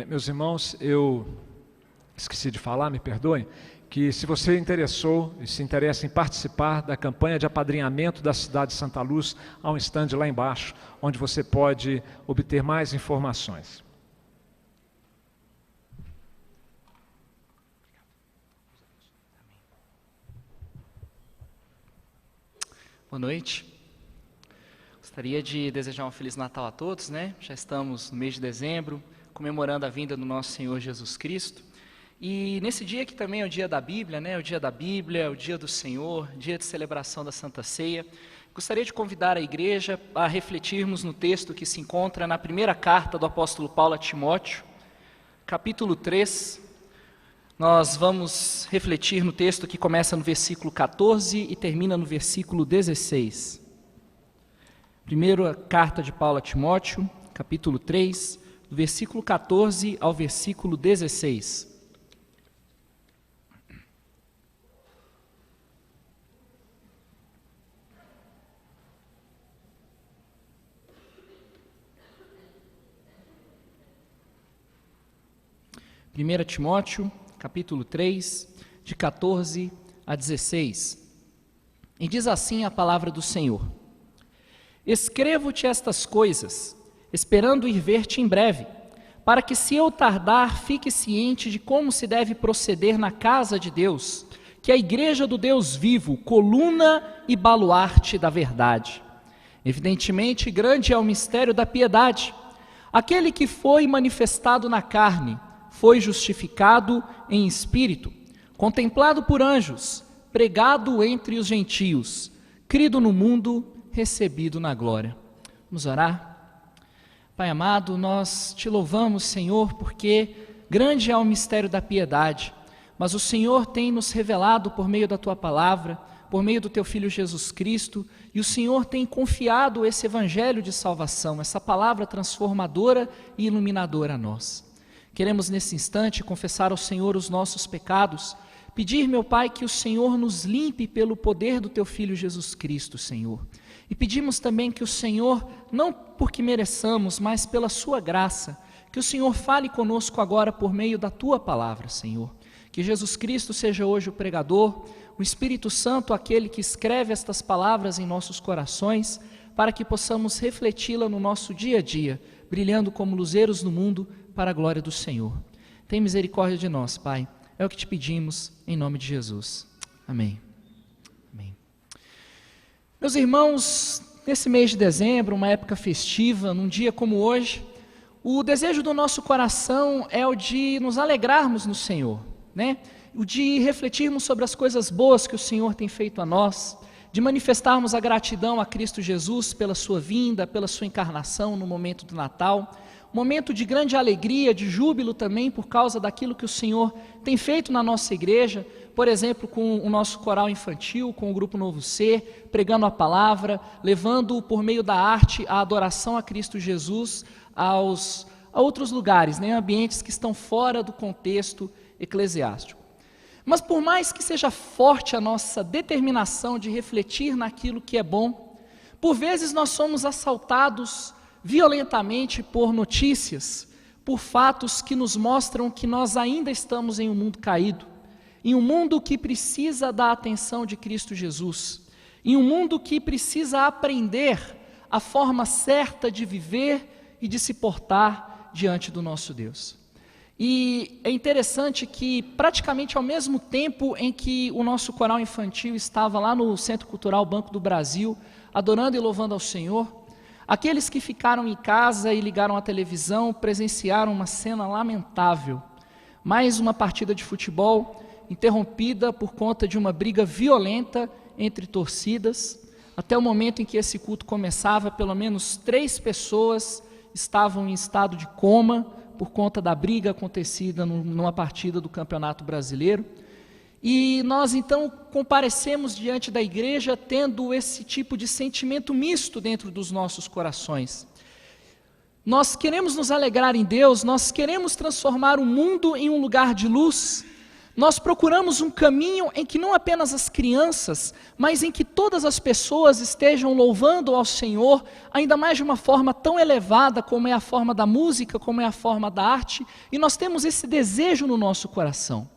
Meus irmãos, eu esqueci de falar, me perdoem, que se você interessou e se interessa em participar da campanha de apadrinhamento da cidade de Santa Luz, há um stand lá embaixo, onde você pode obter mais informações. Boa noite. Gostaria de desejar um Feliz Natal a todos, né? Já estamos no mês de dezembro, comemorando a vinda do nosso Senhor Jesus Cristo. E nesse dia que também é o dia da Bíblia, né? O dia da Bíblia, o dia do Senhor, dia de celebração da Santa Ceia, gostaria de convidar a igreja a refletirmos no texto que se encontra na primeira carta do apóstolo Paulo a Timóteo, capítulo 3. Nós vamos refletir no texto que começa no versículo 14 e termina no versículo 16. Primeira carta de Paulo a Timóteo, capítulo 3, do versículo 14 ao versículo 16. Primeira Timóteo, capítulo 3, de 14 a 16. E diz assim a palavra do Senhor: Escrevo-te estas coisas, esperando ir ver-te em breve, para que, se eu tardar, fique ciente de como se deve proceder na casa de Deus, que é a igreja do Deus vivo, coluna e baluarte da verdade. Evidentemente, grande é o mistério da piedade. Aquele que foi manifestado na carne, foi justificado em espírito, contemplado por anjos, pregado entre os gentios, crido no mundo, recebido na glória. Vamos orar? Pai amado, nós te louvamos, Senhor, porque grande é o mistério da piedade, mas o Senhor tem nos revelado por meio da Tua palavra, por meio do Teu Filho Jesus Cristo, e o Senhor tem confiado esse evangelho de salvação, essa palavra transformadora e iluminadora a nós. Queremos nesse instante confessar ao Senhor os nossos pecados, pedir, meu Pai, que o Senhor nos limpe pelo poder do Teu Filho Jesus Cristo, Senhor. E pedimos também que o Senhor, não porque mereçamos, mas pela Sua graça, que o Senhor fale conosco agora por meio da Tua palavra, Senhor. Que Jesus Cristo seja hoje o pregador, o Espírito Santo aquele que escreve estas palavras em nossos corações, para que possamos refleti-la no nosso dia a dia, brilhando como luzeiros no mundo, para a glória do Senhor. Tem misericórdia de nós, Pai. É o que te pedimos, em nome de Jesus. Amém. Amém. Meus irmãos, nesse mês de dezembro, uma época festiva, num dia como hoje, o desejo do nosso coração é o de nos alegrarmos no Senhor, né? O de refletirmos sobre as coisas boas que o Senhor tem feito a nós, de manifestarmos a gratidão a Cristo Jesus pela sua vinda, pela sua encarnação no momento do Natal, momento de grande alegria, de júbilo também por causa daquilo que o Senhor tem feito na nossa igreja, por exemplo, com o nosso coral infantil, com o Grupo Novo Ser, pregando a palavra, levando por meio da arte a adoração a Cristo Jesus a outros lugares, né, ambientes que estão fora do contexto eclesiástico. Mas por mais que seja forte a nossa determinação de refletir naquilo que é bom, por vezes nós somos assaltados violentamente por notícias, por fatos que nos mostram que nós ainda estamos em um mundo caído, em um mundo que precisa da atenção de Cristo Jesus, em um mundo que precisa aprender a forma certa de viver e de se portar diante do nosso Deus. E é interessante que praticamente ao mesmo tempo em que o nosso coral infantil estava lá no Centro Cultural Banco do Brasil, adorando e louvando ao Senhor, aqueles que ficaram em casa e ligaram a televisão presenciaram uma cena lamentável. Mais uma partida de futebol interrompida por conta de uma briga violenta entre torcidas. Até o momento em que esse culto começava, pelo menos 3 pessoas estavam em estado de coma por conta da briga acontecida numa partida do Campeonato Brasileiro. E nós então comparecemos diante da igreja tendo esse tipo de sentimento misto dentro dos nossos corações. Nós queremos nos alegrar em Deus, nós queremos transformar o mundo em um lugar de luz. Nós procuramos um caminho em que não apenas as crianças, mas em que todas as pessoas estejam louvando ao Senhor, ainda mais de uma forma tão elevada como é a forma da música, como é a forma da arte, e nós temos esse desejo no nosso coração.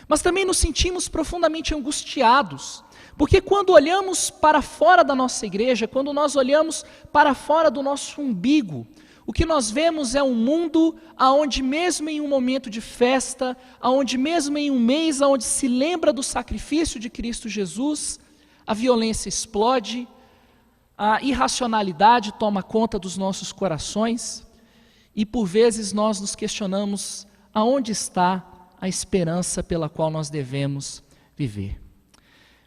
Mas também nos sentimos profundamente angustiados, porque quando olhamos para fora da nossa igreja, quando nós olhamos para fora do nosso umbigo, o que nós vemos é um mundo onde mesmo em um momento de festa, onde mesmo em um mês onde se lembra do sacrifício de Cristo Jesus, a violência explode, a irracionalidade toma conta dos nossos corações, e por vezes nós nos questionamos aonde está a esperança pela qual nós devemos viver.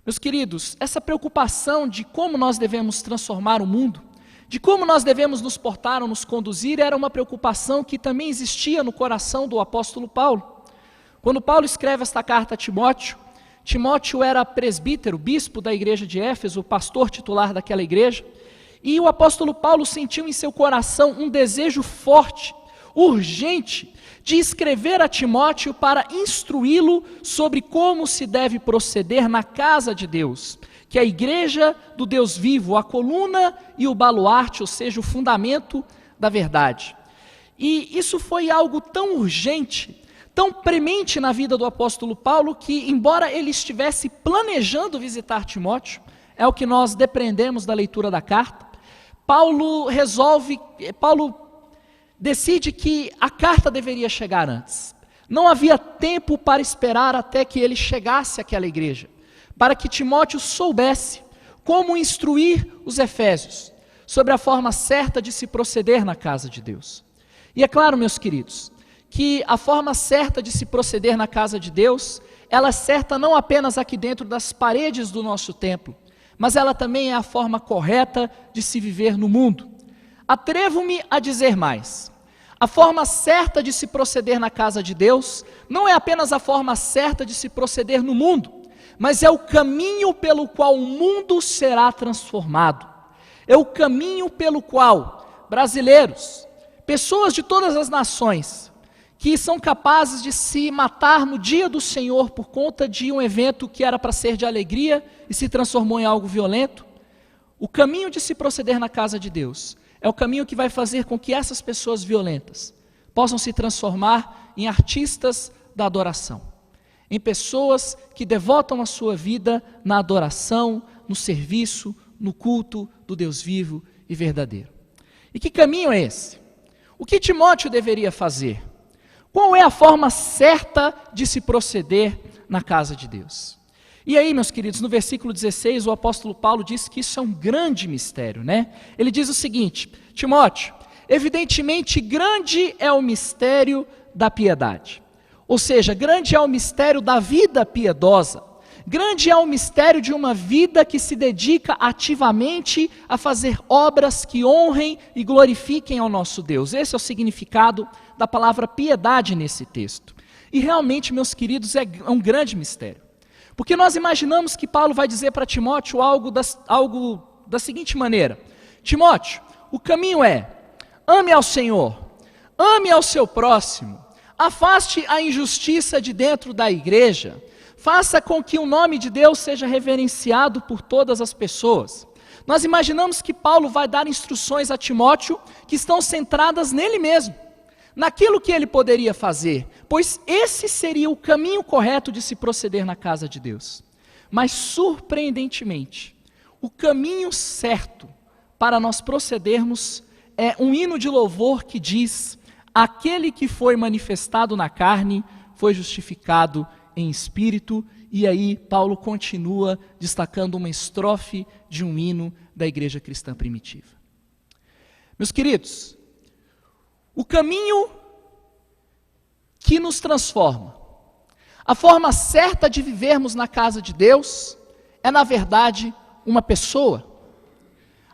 Meus queridos, essa preocupação de como nós devemos transformar o mundo, de como nós devemos nos portar ou nos conduzir, era uma preocupação que também existia no coração do apóstolo Paulo. Quando Paulo escreve esta carta a Timóteo, Timóteo era presbítero, bispo da igreja de Éfeso, o pastor titular daquela igreja, e o apóstolo Paulo sentiu em seu coração um desejo forte, urgente, de escrever a Timóteo para instruí-lo sobre como se deve proceder na casa de Deus, que é a igreja do Deus vivo, a coluna e o baluarte, ou seja, o fundamento da verdade. E isso foi algo tão urgente, tão premente na vida do apóstolo Paulo, que embora ele estivesse planejando visitar Timóteo, é o que nós depreendemos da leitura da carta, Paulo decide que a carta deveria chegar antes. Não havia tempo para esperar até que ele chegasse àquela igreja, para que Timóteo soubesse como instruir os efésios sobre a forma certa de se proceder na casa de Deus. E é claro, meus queridos, que a forma certa de se proceder na casa de Deus, ela é certa não apenas aqui dentro das paredes do nosso templo, mas ela também é a forma correta de se viver no mundo. Atrevo-me a dizer mais. A forma certa de se proceder na casa de Deus não é apenas a forma certa de se proceder no mundo, mas é o caminho pelo qual o mundo será transformado. É o caminho pelo qual brasileiros, pessoas de todas as nações, que são capazes de se matar no dia do Senhor por conta de um evento que era para ser de alegria e se transformou em algo violento, o caminho de se proceder na casa de Deus é o caminho que vai fazer com que essas pessoas violentas possam se transformar em artistas da adoração, em pessoas que devotam a sua vida na adoração, no serviço, no culto do Deus vivo e verdadeiro. E que caminho é esse? O que Timóteo deveria fazer? Qual é a forma certa de se proceder na casa de Deus? E aí, meus queridos, no versículo 16, o apóstolo Paulo diz que isso é um grande mistério, né? Ele diz o seguinte: Timóteo, evidentemente grande é o mistério da piedade. Ou seja, grande é o mistério da vida piedosa. Grande é o mistério de uma vida que se dedica ativamente a fazer obras que honrem e glorifiquem ao nosso Deus. Esse é o significado da palavra piedade nesse texto. E realmente, meus queridos, é um grande mistério. Porque nós imaginamos que Paulo vai dizer para Timóteo algo da seguinte maneira: Timóteo, o caminho é: ame ao Senhor, ame ao seu próximo, afaste a injustiça de dentro da igreja, faça com que o nome de Deus seja reverenciado por todas as pessoas. Nós imaginamos que Paulo vai dar instruções a Timóteo que estão centradas nele mesmo, naquilo que ele poderia fazer, pois esse seria o caminho correto de se proceder na casa de Deus. Mas, surpreendentemente, o caminho certo para nós procedermos é um hino de louvor que diz: aquele que foi manifestado na carne foi justificado em espírito. E aí Paulo continua destacando uma estrofe de um hino da igreja cristã primitiva. Meus queridos, o caminho que nos transforma, a forma certa de vivermos na casa de Deus é, na verdade, uma pessoa.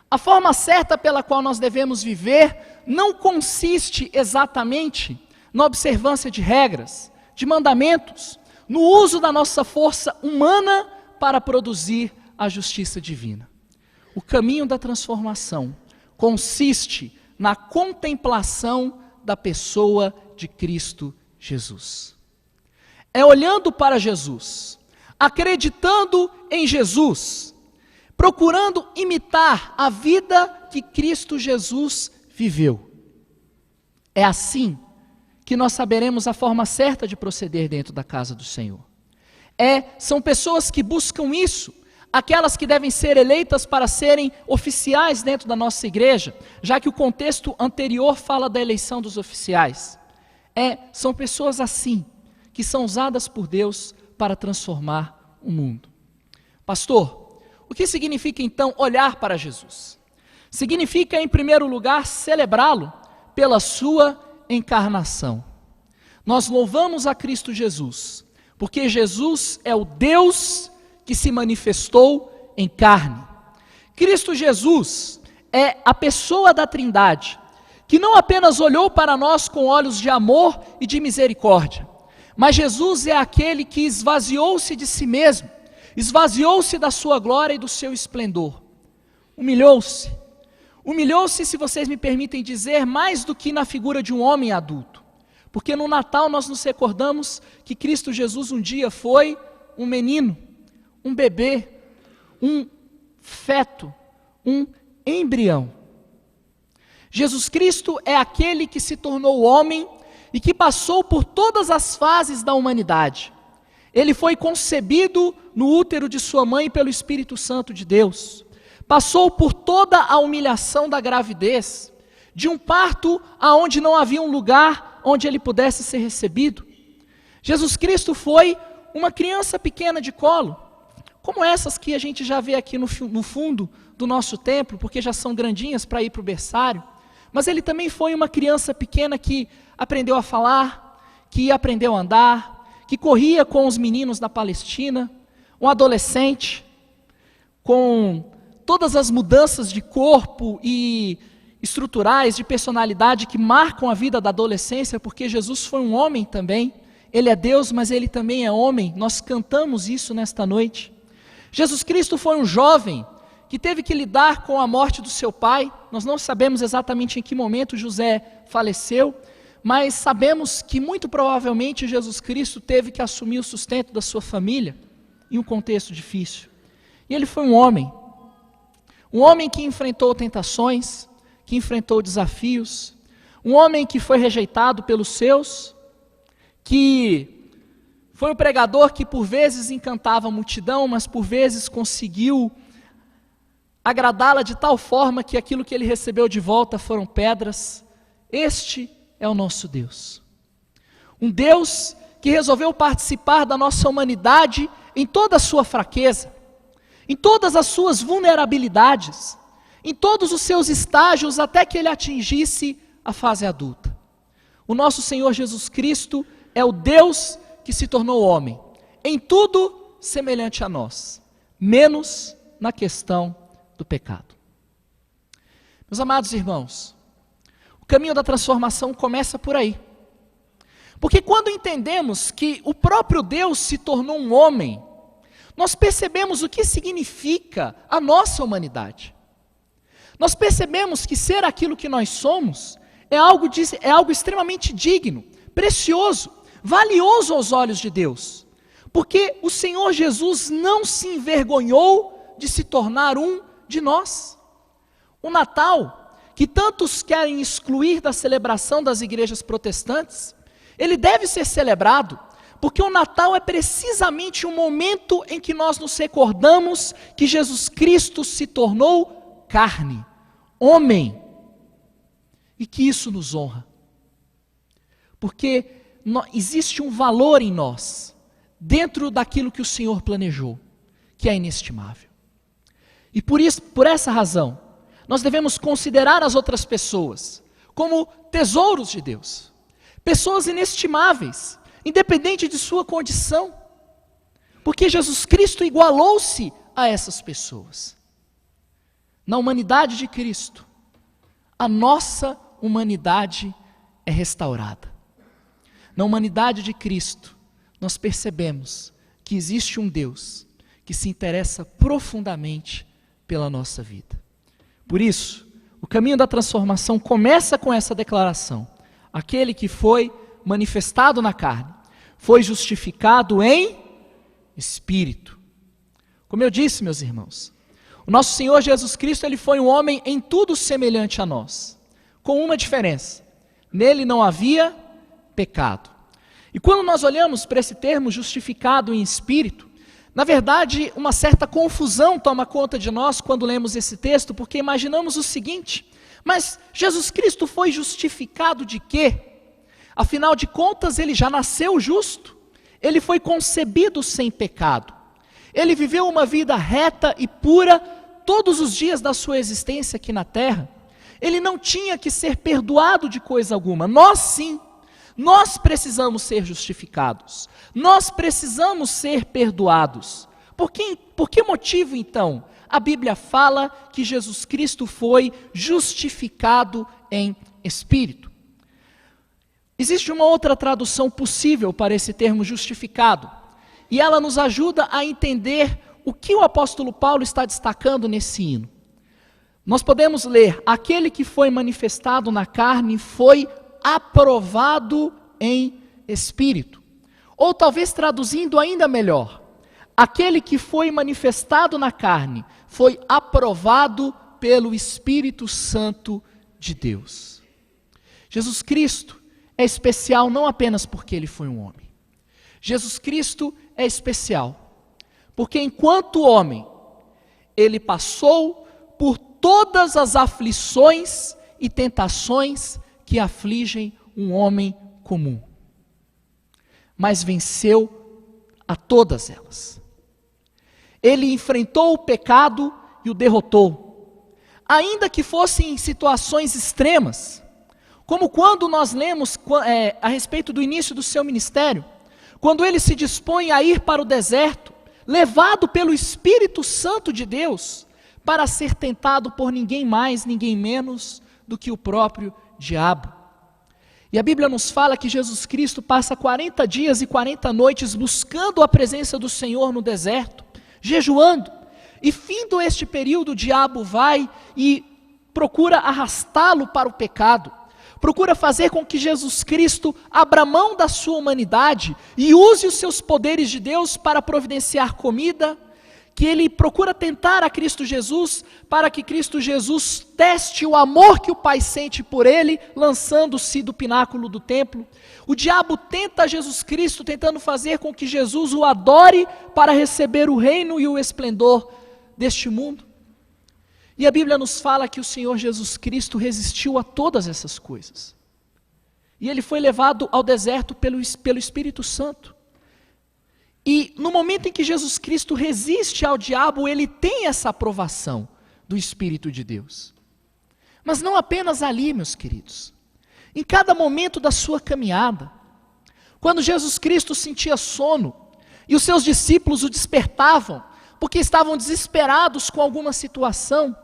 A forma certa pela qual nós devemos viver não consiste exatamente na observância de regras, de mandamentos, no uso da nossa força humana para produzir a justiça divina. O caminho da transformação consiste na contemplação da pessoa de Cristo Jesus. É olhando para Jesus, acreditando em Jesus, procurando imitar a vida que Cristo Jesus viveu. É assim que nós saberemos a forma certa de proceder dentro da casa do Senhor. São pessoas que buscam isso, aquelas que devem ser eleitas para serem oficiais dentro da nossa igreja, já que o contexto anterior fala da eleição dos oficiais. São pessoas assim, que são usadas por Deus para transformar o mundo. Pastor, o que significa então olhar para Jesus? Significa, em primeiro lugar, celebrá-lo pela sua encarnação. Nós louvamos a Cristo Jesus, porque Jesus é o Deus que se manifestou em carne. Cristo Jesus é a pessoa da Trindade, que não apenas olhou para nós com olhos de amor e de misericórdia, mas Jesus é aquele que esvaziou-se de si mesmo, esvaziou-se da sua glória e do seu esplendor. Humilhou-se, se vocês me permitem dizer, mais do que na figura de um homem adulto. Porque no Natal nós nos recordamos que Cristo Jesus um dia foi um menino, um bebê, um feto, um embrião. Jesus Cristo é aquele que se tornou homem e que passou por todas as fases da humanidade. Ele foi concebido no útero de sua mãe pelo Espírito Santo de Deus. Passou por toda a humilhação da gravidez, de um parto aonde não havia um lugar onde ele pudesse ser recebido. Jesus Cristo foi uma criança pequena de colo, como essas que a gente já vê aqui no fundo do nosso templo, porque já são grandinhas para ir para o berçário. Mas ele também foi uma criança pequena que aprendeu a falar, que aprendeu a andar, que corria com os meninos da Palestina, um adolescente com todas as mudanças de corpo e estruturais, de personalidade que marcam a vida da adolescência, porque Jesus foi um homem também. Ele é Deus, mas ele também é homem. Nós cantamos isso nesta noite. Jesus Cristo foi um jovem que teve que lidar com a morte do seu pai. Nós não sabemos exatamente em que momento José faleceu, mas sabemos que muito provavelmente Jesus Cristo teve que assumir o sustento da sua família em um contexto difícil. E ele foi um homem que enfrentou tentações, que enfrentou desafios, um homem que foi rejeitado pelos seus, que foi um pregador que por vezes encantava a multidão, mas por vezes conseguiu agradá-la de tal forma que aquilo que ele recebeu de volta foram pedras. Este é o nosso Deus. Um Deus que resolveu participar da nossa humanidade em toda a sua fraqueza, em todas as suas vulnerabilidades, em todos os seus estágios, até que ele atingisse a fase adulta. O nosso Senhor Jesus Cristo é o Deus que se tornou homem, em tudo semelhante a nós, menos na questão do pecado. Meus amados irmãos, o caminho da transformação começa por aí. Porque quando entendemos que o próprio Deus se tornou um homem, nós percebemos o que significa a nossa humanidade. Nós percebemos que ser aquilo que nós somos é algo extremamente digno, precioso, valioso aos olhos de Deus. Porque o Senhor Jesus não se envergonhou de se tornar um de nós. O Natal, que tantos querem excluir da celebração das igrejas protestantes, ele deve ser celebrado, porque o Natal é precisamente o momento em que nós nos recordamos que Jesus Cristo se tornou carne, homem, e que isso nos honra. Porque existe um valor em nós, dentro daquilo que o Senhor planejou, que é inestimável. E por essa razão, nós devemos considerar as outras pessoas como tesouros de Deus, pessoas inestimáveis, independente de sua condição, porque Jesus Cristo igualou-se a essas pessoas. Na humanidade de Cristo, a nossa humanidade é restaurada. Na humanidade de Cristo, nós percebemos que existe um Deus que se interessa profundamente pela nossa vida. Por isso, o caminho da transformação começa com essa declaração: aquele que foi manifestado na carne, foi justificado em espírito. Como eu disse, meus irmãos, o nosso Senhor Jesus Cristo, ele foi um homem em tudo semelhante a nós, com uma diferença: nele não havia pecado. E quando nós olhamos para esse termo justificado em espírito, na verdade, uma certa confusão toma conta de nós quando lemos esse texto, porque imaginamos o seguinte: mas Jesus Cristo foi justificado de quê? Afinal de contas, ele já nasceu justo, ele foi concebido sem pecado, ele viveu uma vida reta e pura todos os dias da sua existência aqui na terra, Ele não tinha que ser perdoado de coisa alguma. Nós sim. Nós precisamos ser justificados. Nós precisamos ser perdoados. Por que motivo, então, a Bíblia fala que Jesus Cristo foi justificado em espírito? Existe uma outra tradução possível para esse termo justificado, e ela nos ajuda a entender o que o apóstolo Paulo está destacando nesse hino. Nós podemos ler: aquele que foi manifestado na carne foi aprovado em espírito. Ou talvez traduzindo ainda melhor: aquele que foi manifestado na carne foi aprovado pelo Espírito Santo de Deus. Jesus Cristo é especial não apenas porque ele foi um homem. Jesus Cristo é especial porque, enquanto homem, ele passou por todas as aflições e tentações que afligem um homem comum, mas venceu a todas elas. Ele enfrentou o pecado e o derrotou, ainda que fossem em situações extremas, como quando nós lemos a respeito do início do seu ministério, quando ele se dispõe a ir para o deserto, levado pelo Espírito Santo de Deus, para ser tentado por ninguém mais, ninguém menos do que o próprio diabo. E a Bíblia nos fala que Jesus Cristo passa 40 dias e 40 noites buscando a presença do Senhor no deserto, jejuando, e findo este período o diabo vai e procura arrastá-lo para o pecado, procura fazer com que Jesus Cristo abra mão da sua humanidade e use os seus poderes de Deus para providenciar comida, que ele procura tentar a Cristo Jesus, para que Cristo Jesus teste o amor que o Pai sente por ele, lançando-se do pináculo do templo. O diabo tenta Jesus Cristo, tentando fazer com que Jesus o adore para receber o reino e o esplendor deste mundo. E a Bíblia nos fala que o Senhor Jesus Cristo resistiu a todas essas coisas. E ele foi levado ao deserto pelo Espírito Santo. E no momento em que Jesus Cristo resiste ao diabo, ele tem essa aprovação do Espírito de Deus. Mas não apenas ali, meus queridos. Em cada momento da sua caminhada, quando Jesus Cristo sentia sono, e os seus discípulos o despertavam, porque estavam desesperados com alguma situação,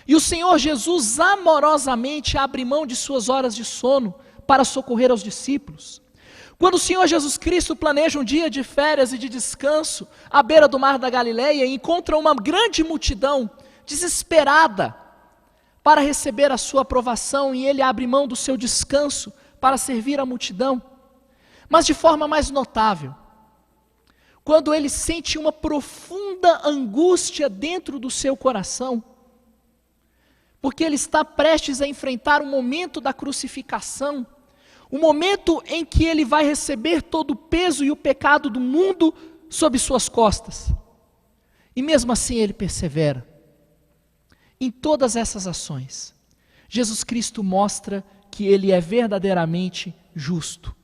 e o Senhor Jesus amorosamente abre mão de suas horas de sono para socorrer aos discípulos. Quando o Senhor Jesus Cristo planeja um dia de férias e de descanso à beira do mar da Galileia e encontra uma grande multidão desesperada para receber a sua aprovação, e ele abre mão do seu descanso para servir a multidão. Mas de forma mais notável, quando ele sente uma profunda angústia dentro do seu coração, porque ele está prestes a enfrentar o momento da crucificação, o momento em que ele vai receber todo o peso e o pecado do mundo sob suas costas. E mesmo assim ele persevera. Em todas essas ações, Jesus Cristo mostra que ele é verdadeiramente justo.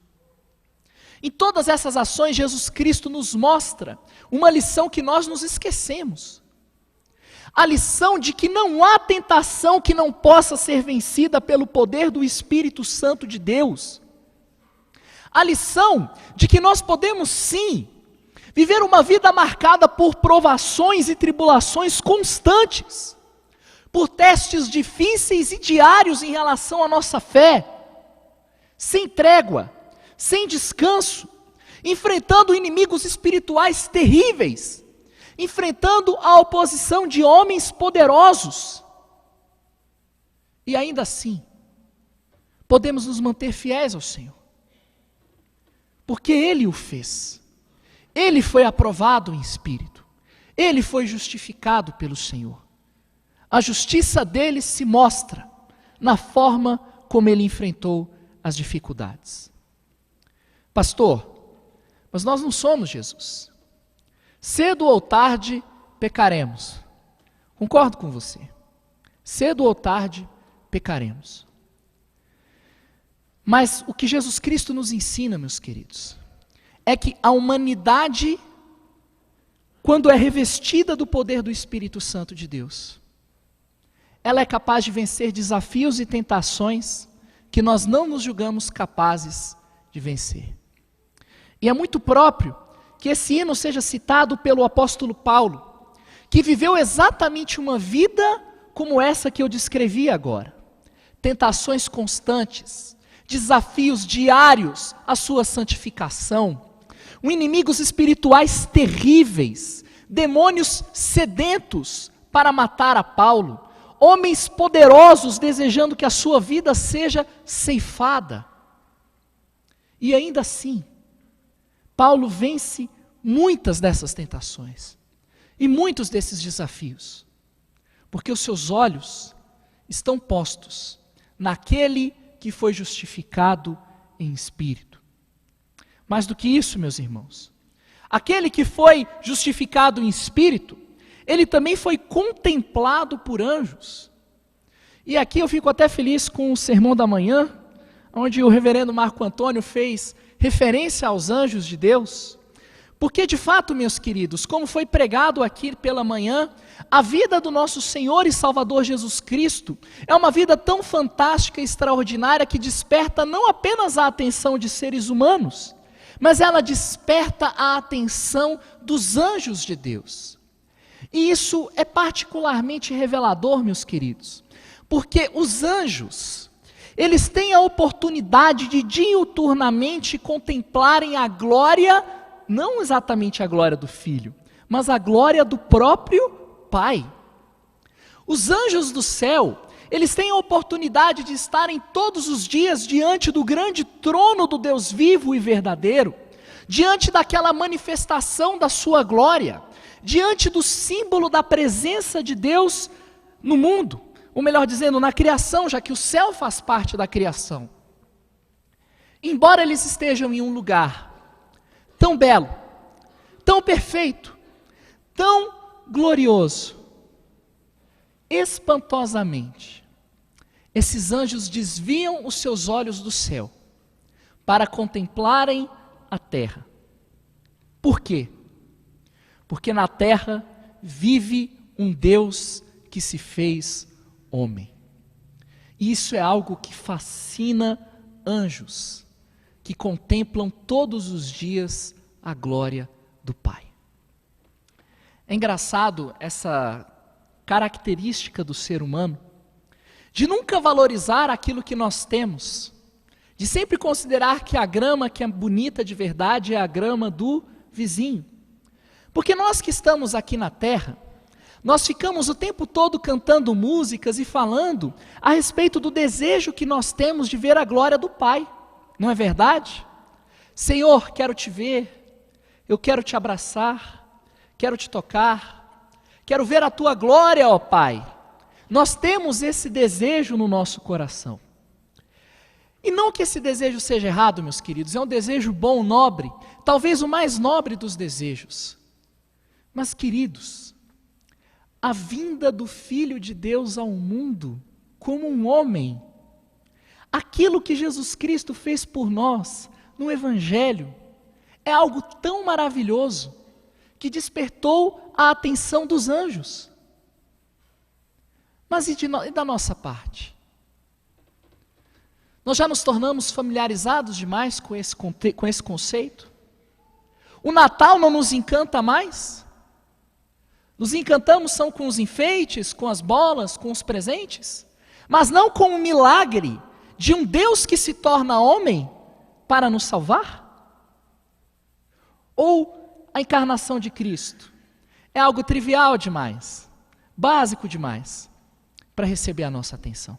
Em todas essas ações, Jesus Cristo nos mostra uma lição que nós nos esquecemos. A lição de que não há tentação que não possa ser vencida pelo poder do Espírito Santo de Deus. A lição de que nós podemos sim viver uma vida marcada por provações e tribulações constantes, por testes difíceis e diários em relação à nossa fé, sem trégua, sem descanso, enfrentando inimigos espirituais terríveis, enfrentando a oposição de homens poderosos. E ainda assim, podemos nos manter fiéis ao Senhor, porque Ele o fez. Ele foi aprovado em espírito, Ele foi justificado pelo Senhor. A justiça dele se mostra na forma como ele enfrentou as dificuldades. Pastor, mas nós não somos Jesus. Cedo ou tarde pecaremos. Concordo com você. Cedo ou tarde pecaremos. Mas o que Jesus Cristo nos ensina, meus queridos, é que a humanidade, quando é revestida do poder do Espírito Santo de Deus, ela é capaz de vencer desafios e tentações que nós não nos julgamos capazes de vencer. E é muito próprio que esse hino seja citado pelo apóstolo Paulo, que viveu exatamente uma vida como essa que eu descrevi agora. Tentações constantes, desafios diários à sua santificação, inimigos espirituais terríveis, demônios sedentos para matar a Paulo, homens poderosos desejando que a sua vida seja ceifada. E ainda assim, Paulo vence muitas dessas tentações e muitos desses desafios, porque os seus olhos estão postos naquele que foi justificado em espírito. Mais do que isso, meus irmãos, aquele que foi justificado em espírito, ele também foi contemplado por anjos. E aqui eu fico até feliz com o sermão da manhã, onde o reverendo Marco Antônio fez referência aos anjos de Deus, porque de fato, meus queridos, como foi pregado aqui pela manhã, a vida do nosso Senhor e Salvador Jesus Cristo é uma vida tão fantástica e extraordinária que desperta não apenas a atenção de seres humanos, mas ela desperta a atenção dos anjos de Deus. E isso é particularmente revelador, meus queridos, porque os anjos, eles têm a oportunidade de diuturnamente contemplarem a glória, não exatamente a glória do Filho, mas a glória do próprio Pai. Os anjos do céu, eles têm a oportunidade de estarem todos os dias diante do grande trono do Deus vivo e verdadeiro, diante daquela manifestação da sua glória, diante do símbolo da presença de Deus no mundo, ou melhor dizendo, na criação, já que o céu faz parte da criação. Embora eles estejam em um lugar tão belo, tão perfeito, tão glorioso, espantosamente, esses anjos desviam os seus olhos do céu para contemplarem a terra. Por quê? Porque na terra vive um Deus que se fez homem. Isso é algo que fascina anjos, que contemplam todos os dias a glória do Pai. É engraçado essa característica do ser humano, de nunca valorizar aquilo que nós temos, de sempre considerar que a grama que é bonita de verdade é a grama do vizinho. Porque nós que estamos aqui na terra, nós ficamos o tempo todo cantando músicas e falando a respeito do desejo que nós temos de ver a glória do Pai, não é verdade? Senhor, quero te ver, eu quero te abraçar, quero te tocar, quero ver a tua glória, ó Pai. Nós temos esse desejo no nosso coração. E não que esse desejo seja errado, meus queridos, é um desejo bom, nobre, talvez o mais nobre dos desejos. Mas, queridos, a vinda do Filho de Deus ao mundo como um homem, aquilo que Jesus Cristo fez por nós no Evangelho, é algo tão maravilhoso que despertou a atenção dos anjos. Mas e da nossa parte? Nós já nos tornamos familiarizados demais com esse conceito? O Natal não nos encanta mais? Nos encantamos são com os enfeites, com as bolas, com os presentes, mas não com o milagre de um Deus que se torna homem para nos salvar? Ou a encarnação de Cristo é algo trivial demais, básico demais, para receber a nossa atenção?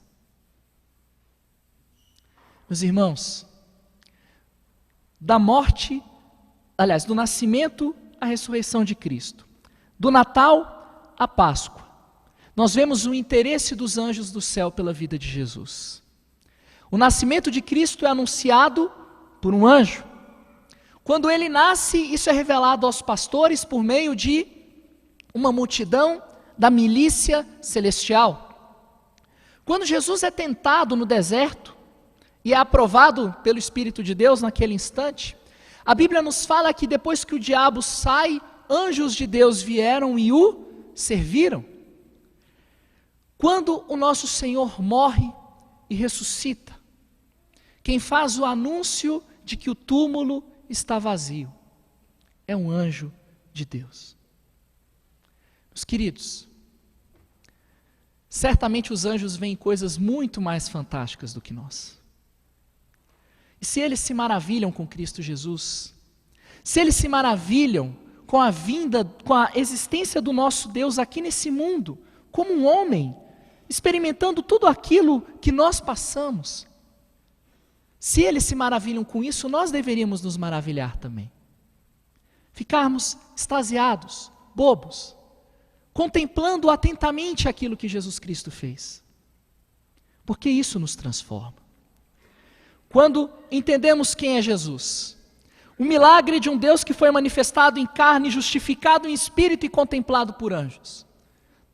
Meus irmãos, da morte, aliás, do nascimento à ressurreição de Cristo, do Natal à Páscoa, nós vemos o interesse dos anjos do céu pela vida de Jesus. O nascimento de Cristo é anunciado por um anjo. Quando ele nasce, isso é revelado aos pastores por meio de uma multidão da milícia celestial. Quando Jesus é tentado no deserto e é aprovado pelo Espírito de Deus naquele instante, a Bíblia nos fala que depois que o diabo sai, anjos de Deus vieram e o serviram. Quando o nosso Senhor morre e ressuscita, quem faz o anúncio de que o túmulo está vazio é um anjo de Deus. Meus queridos, certamente os anjos veem coisas muito mais fantásticas do que nós. E se eles se maravilham com Cristo Jesus, se eles se maravilham com a vinda, com a existência do nosso Deus aqui nesse mundo, como um homem, experimentando tudo aquilo que nós passamos, se eles se maravilham com isso, nós deveríamos nos maravilhar também. Ficarmos extasiados, bobos, contemplando atentamente aquilo que Jesus Cristo fez. Porque isso nos transforma. Quando entendemos quem é Jesus, o milagre de um Deus que foi manifestado em carne, justificado em espírito e contemplado por anjos,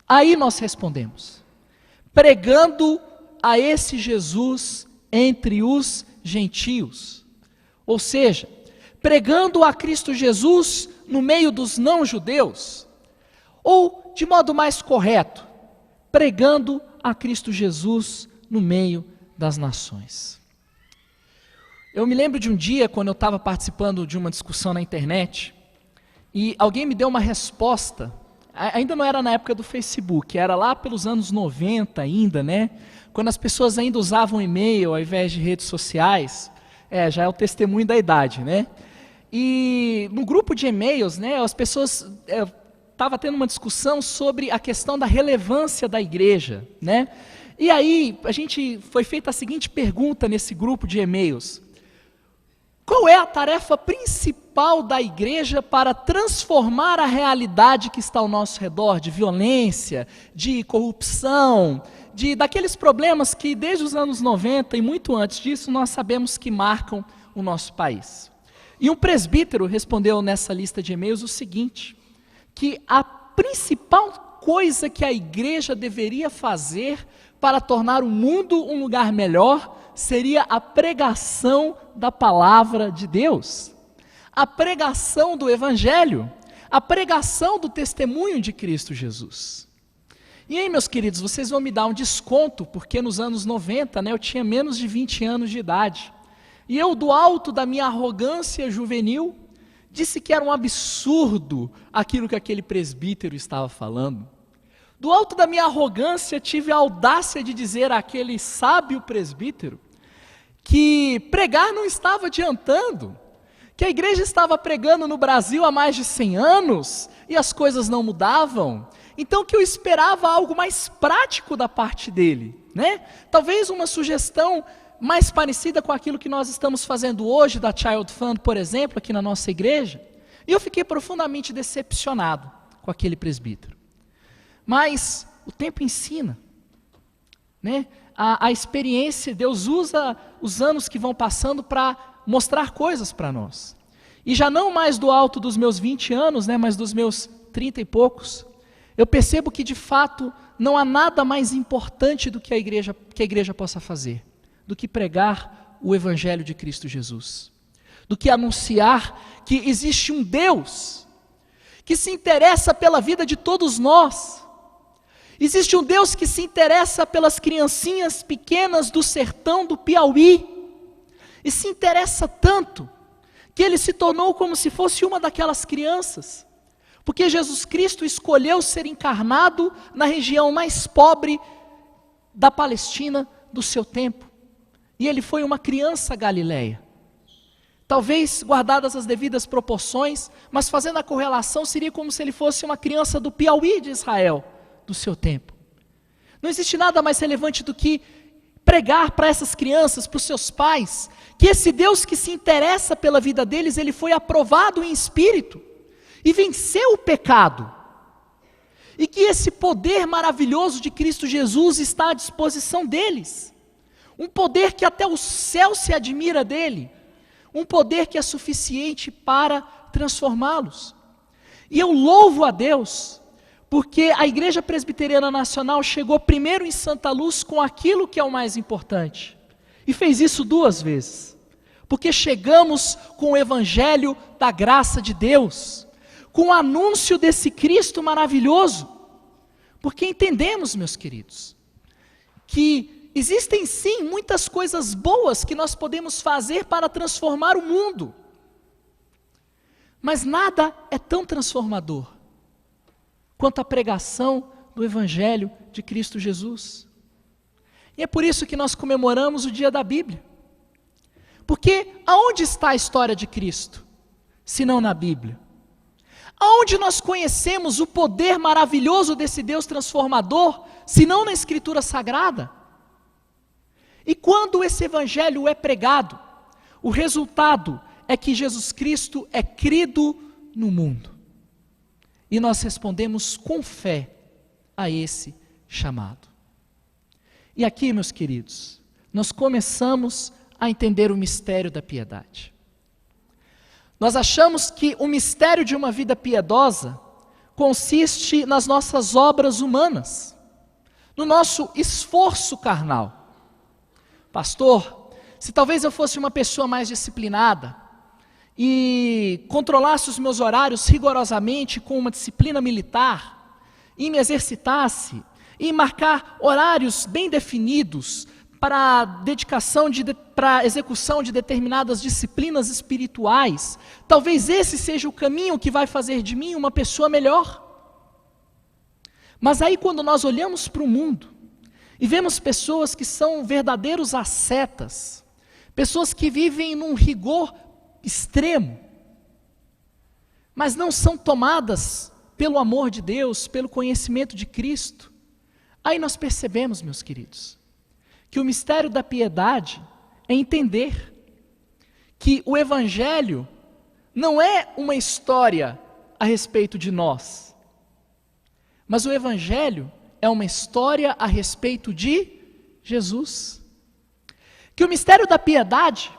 aí nós respondemos, pregando a esse Jesus entre os gentios, ou seja, pregando a Cristo Jesus no meio dos não-judeus, ou, de modo mais correto, pregando a Cristo Jesus no meio das nações. Eu me lembro de um dia, quando eu estava participando de uma discussão na internet, e alguém me deu uma resposta, ainda não era na época do Facebook, era lá pelos anos 90 ainda, né? Quando as pessoas ainda usavam e-mail ao invés de redes sociais, já é o testemunho da idade, né? E no grupo de e-mails, né, as pessoas estavam tendo uma discussão sobre a questão da relevância da igreja, né? E aí foi feita a seguinte pergunta nesse grupo de e-mails: qual é a tarefa principal da igreja para transformar a realidade que está ao nosso redor, de violência, de corrupção, daqueles problemas que desde os anos 90 e muito antes disso nós sabemos que marcam o nosso país? E um presbítero respondeu nessa lista de e-mails o seguinte, que a principal coisa que a igreja deveria fazer para tornar o mundo um lugar melhor seria a pregação da palavra de Deus, a pregação do Evangelho, a pregação do testemunho de Cristo Jesus. E aí, meus queridos, vocês vão me dar um desconto, porque nos anos 90, né, eu tinha menos de 20 anos de idade, e eu, do alto da minha arrogância juvenil, disse que era um absurdo aquilo que aquele presbítero estava falando. Do alto da minha arrogância, tive a audácia de dizer àquele sábio presbítero que pregar não estava adiantando, que a igreja estava pregando no Brasil há mais de 100 anos e as coisas não mudavam, então que eu esperava algo mais prático da parte dele, né? Talvez uma sugestão mais parecida com aquilo que nós estamos fazendo hoje da Child Fund, por exemplo, aqui na nossa igreja, e eu fiquei profundamente decepcionado com aquele presbítero. Mas o tempo ensina, né? A experiência, Deus usa os anos que vão passando para mostrar coisas para nós. E já não mais do alto dos meus 20 anos, né, mas dos meus 30 e poucos, eu percebo que de fato não há nada mais importante do que a igreja possa fazer, do que pregar o Evangelho de Cristo Jesus, do que anunciar que existe um Deus que se interessa pela vida de todos nós. Existe um Deus que se interessa pelas criancinhas pequenas do sertão do Piauí, e se interessa tanto, que ele se tornou como se fosse uma daquelas crianças, porque Jesus Cristo escolheu ser encarnado na região mais pobre da Palestina do seu tempo, e ele foi uma criança galileia. Talvez guardadas as devidas proporções, mas fazendo a correlação, seria como se ele fosse uma criança do Piauí de Israel, do seu tempo. Não existe nada mais relevante do que pregar para essas crianças, para os seus pais, que esse Deus que se interessa pela vida deles, ele foi aprovado em espírito e venceu o pecado, e que esse poder maravilhoso de Cristo Jesus está à disposição deles, um poder que até o céu se admira dele, um poder que é suficiente para transformá-los. E eu louvo a Deus, porque a Igreja Presbiteriana Nacional chegou primeiro em Santa Luz com aquilo que é o mais importante, e fez isso 2 vezes, porque chegamos com o Evangelho da graça de Deus, com o anúncio desse Cristo maravilhoso, Porque entendemos, meus queridos, que existem sim muitas coisas boas que nós podemos fazer para transformar o mundo. Mas nada é tão transformador quanto a pregação do Evangelho de Cristo Jesus. E é por isso que nós comemoramos o dia da Bíblia. Porque aonde está a história de Cristo, se não na Bíblia? Aonde nós conhecemos o poder maravilhoso desse Deus transformador, se não na Escritura Sagrada? E quando esse Evangelho é pregado, o resultado é que Jesus Cristo é crido no mundo. E nós respondemos com fé a esse chamado. E aqui, meus queridos, nós começamos a entender o mistério da piedade. Nós achamos que o mistério de uma vida piedosa consiste nas nossas obras humanas, no nosso esforço carnal. Pastor, se talvez eu fosse uma pessoa mais disciplinada e controlasse os meus horários rigorosamente com uma disciplina militar, e me exercitasse, e marcar horários bem definidos para dedicação, para execução de determinadas disciplinas espirituais, talvez esse seja o caminho que vai fazer de mim uma pessoa melhor. Mas aí quando nós olhamos para o mundo, e vemos pessoas que são verdadeiros ascetas, pessoas que vivem num rigor extremo, mas não são tomadas pelo amor de Deus, pelo conhecimento de Cristo, aí nós percebemos, meus queridos, que o mistério da piedade é entender que o Evangelho não é uma história a respeito de nós, mas o Evangelho é uma história a respeito de Jesus. Que o mistério da piedade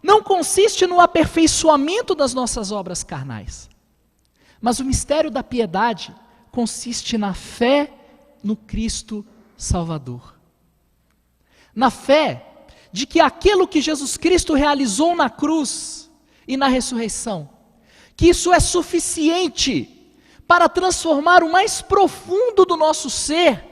não consiste no aperfeiçoamento das nossas obras carnais, mas o mistério da piedade consiste na fé no Cristo Salvador. Na fé de que aquilo que Jesus Cristo realizou na cruz e na ressurreição, que isso é suficiente para transformar o mais profundo do nosso ser,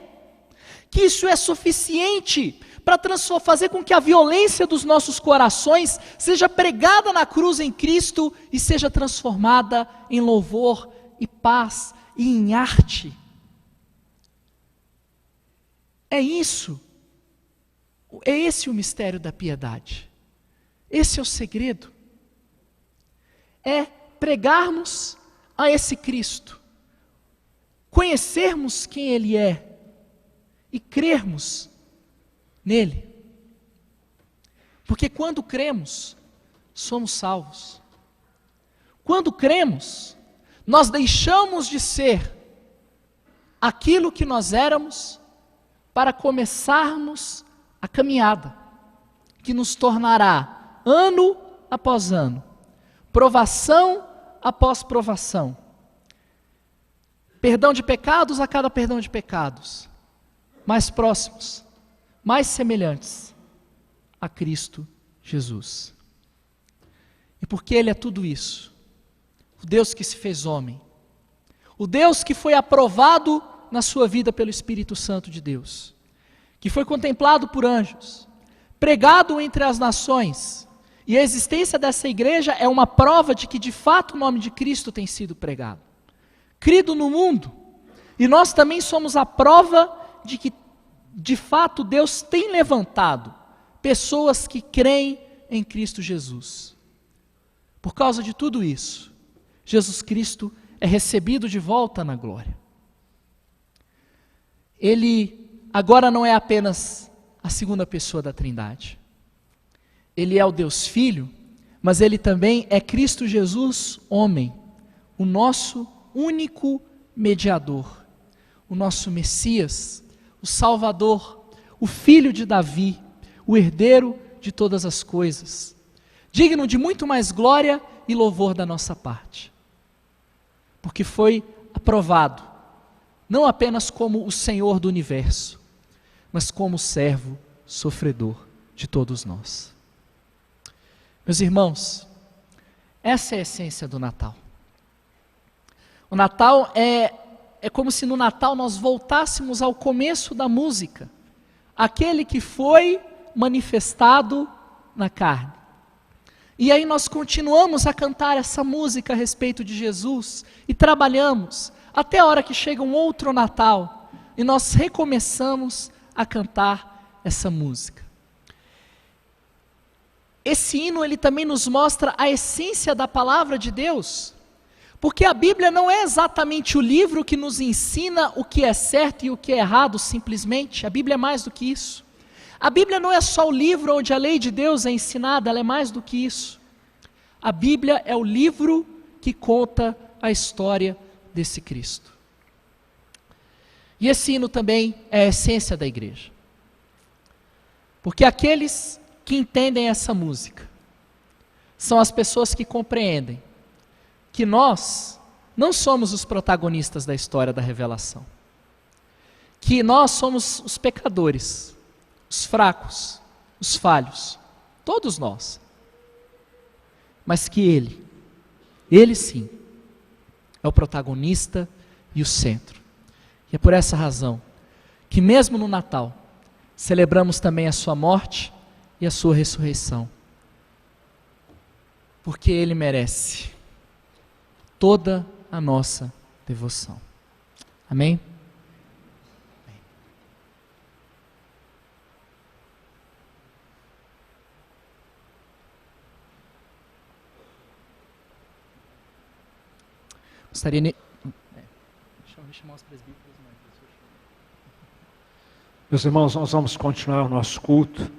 que isso é suficiente para fazer com que a violência dos nossos corações seja pregada na cruz em Cristo e seja transformada em louvor e paz e em arte. É isso. É esse o mistério da piedade. Esse é o segredo. É pregarmos a esse Cristo, conhecermos quem Ele é e crermos nele. Porque quando cremos, somos salvos. Quando cremos, nós deixamos de ser aquilo que nós éramos para começarmos a caminhada, que nos tornará ano após ano, provação após provação, perdão de pecados a cada perdão de pecados, mais próximos, mais semelhantes a Cristo Jesus. E porque Ele é tudo isso, o Deus que se fez homem, o Deus que foi aprovado na sua vida pelo Espírito Santo de Deus, que foi contemplado por anjos, pregado entre as nações, e a existência dessa igreja é uma prova de que de fato o nome de Cristo tem sido pregado, crido no mundo, e nós também somos a prova de que de fato Deus tem levantado pessoas que creem em Cristo Jesus. Por causa de tudo isso, Jesus Cristo é recebido de volta na glória. Ele agora não é apenas a segunda pessoa da Trindade. Ele é o Deus Filho, mas Ele também é Cristo Jesus, homem, o nosso único mediador, o nosso Messias, o Salvador, o Filho de Davi, o herdeiro de todas as coisas, digno de muito mais glória e louvor da nossa parte, porque foi aprovado, não apenas como o Senhor do universo, mas como servo sofredor de todos nós. Meus irmãos, essa é a essência do Natal. O Natal é é como se no Natal nós voltássemos ao começo da música, aquele que foi manifestado na carne. E aí nós continuamos a cantar essa música a respeito de Jesus e trabalhamos até a hora que chega um outro Natal e nós recomeçamos a cantar essa música. Esse hino ele também nos mostra a essência da palavra de Deus, porque a Bíblia não é exatamente o livro que nos ensina o que é certo e o que é errado simplesmente. A Bíblia é mais do que isso. A Bíblia não é só o livro onde a lei de Deus é ensinada, ela é mais do que isso. A Bíblia é o livro que conta a história desse Cristo. E esse hino também é a essência da igreja. Porque aqueles que entendem essa música são as pessoas que compreendem que nós não somos os protagonistas da história da revelação. Que nós somos os pecadores, os fracos, os falhos, todos nós. Mas que Ele sim, é o protagonista e o centro. E é por essa razão que mesmo no Natal, celebramos também a sua morte e a sua ressurreição. Porque Ele merece toda a nossa devoção. Amém? Gostaria de... Deixa eu chamar os presbíteros. Meus irmãos, nós vamos continuar o nosso culto,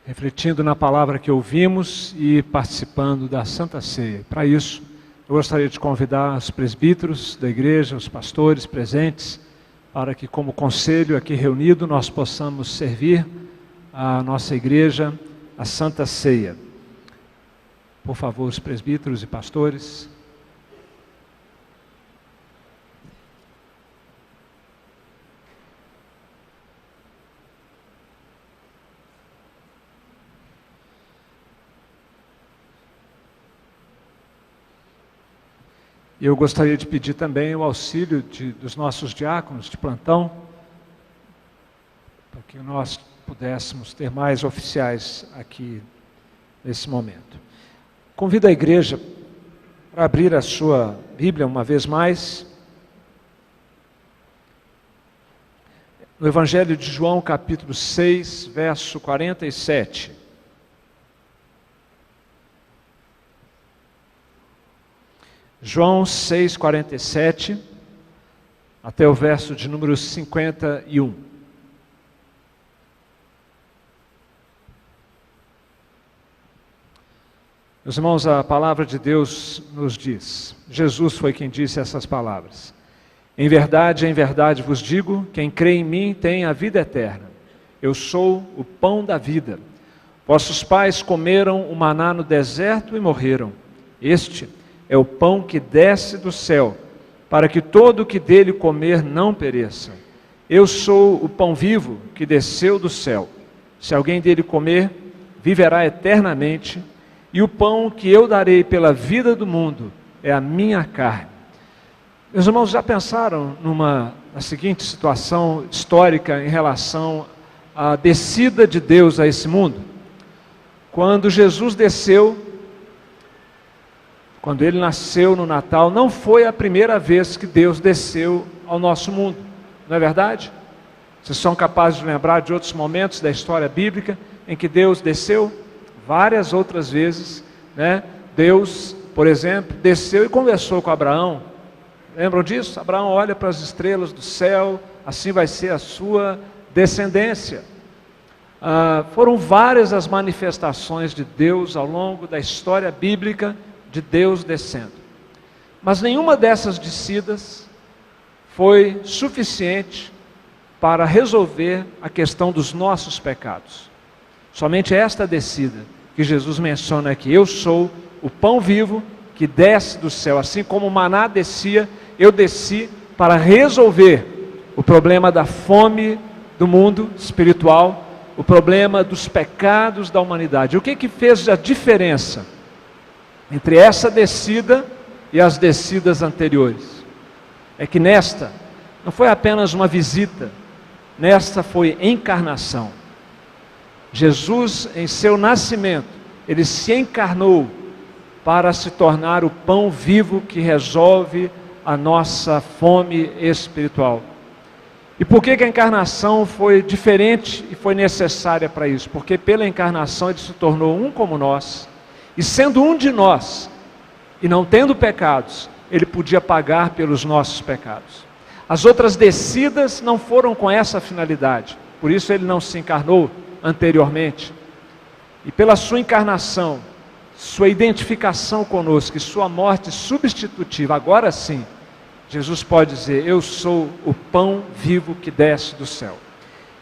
refletindo na palavra que ouvimos e participando da Santa Ceia. Para isso, eu gostaria de convidar os presbíteros da igreja, os pastores presentes, para que como conselho aqui reunido nós possamos servir a nossa igreja, a Santa Ceia. Por favor, os presbíteros e pastores. Eu gostaria de pedir também o auxílio dos nossos diáconos de plantão, para que nós pudéssemos ter mais oficiais aqui nesse momento. Convido a igreja para abrir a sua Bíblia uma vez mais. No Evangelho de João, capítulo 6, verso 47. João 6,47, até o verso de número 51. Meus irmãos, a palavra de Deus nos diz, Jesus foi quem disse essas palavras: em verdade vos digo, quem crê em mim tem a vida eterna. Eu sou o pão da vida. Vossos pais comeram o maná no deserto e morreram. Este é o pão que desce do céu, para que todo o que dele comer não pereça. Eu sou o pão vivo que desceu do céu. Se alguém dele comer, viverá eternamente, e o pão que eu darei pela vida do mundo é a minha carne. Meus irmãos, já pensaram na seguinte situação histórica em relação à descida de Deus a esse mundo? Quando Jesus desceu, quando Ele nasceu no Natal, não foi a primeira vez que Deus desceu ao nosso mundo, não é verdade? Vocês são capazes de lembrar de outros momentos da história bíblica em que Deus desceu? Várias outras vezes, né? Deus, por exemplo, desceu e conversou com Abraão. Lembram disso? Abraão olha para as estrelas do céu, assim vai ser a sua descendência. Foram várias as manifestações de Deus ao longo da história bíblica, de Deus descendo. Mas nenhuma dessas descidas foi suficiente para resolver a questão dos nossos pecados. Somente esta descida que Jesus menciona aqui: eu sou o pão vivo que desce do céu. Assim como o maná descia, eu desci para resolver o problema da fome do mundo espiritual, o problema dos pecados da humanidade. O que fez a diferença entre essa descida e as descidas anteriores? é que nesta não foi apenas uma visita, nesta foi encarnação. Jesus, em seu nascimento, ele se encarnou para se tornar o pão vivo que resolve a nossa fome espiritual. E por que a encarnação foi diferente e foi necessária para isso? Porque pela encarnação ele se tornou um como nós, e sendo um de nós, e não tendo pecados, ele podia pagar pelos nossos pecados. As outras descidas não foram com essa finalidade, por isso ele não se encarnou anteriormente. E pela sua encarnação, sua identificação conosco e sua morte substitutiva, agora sim, Jesus pode dizer: eu sou o pão vivo que desce do céu.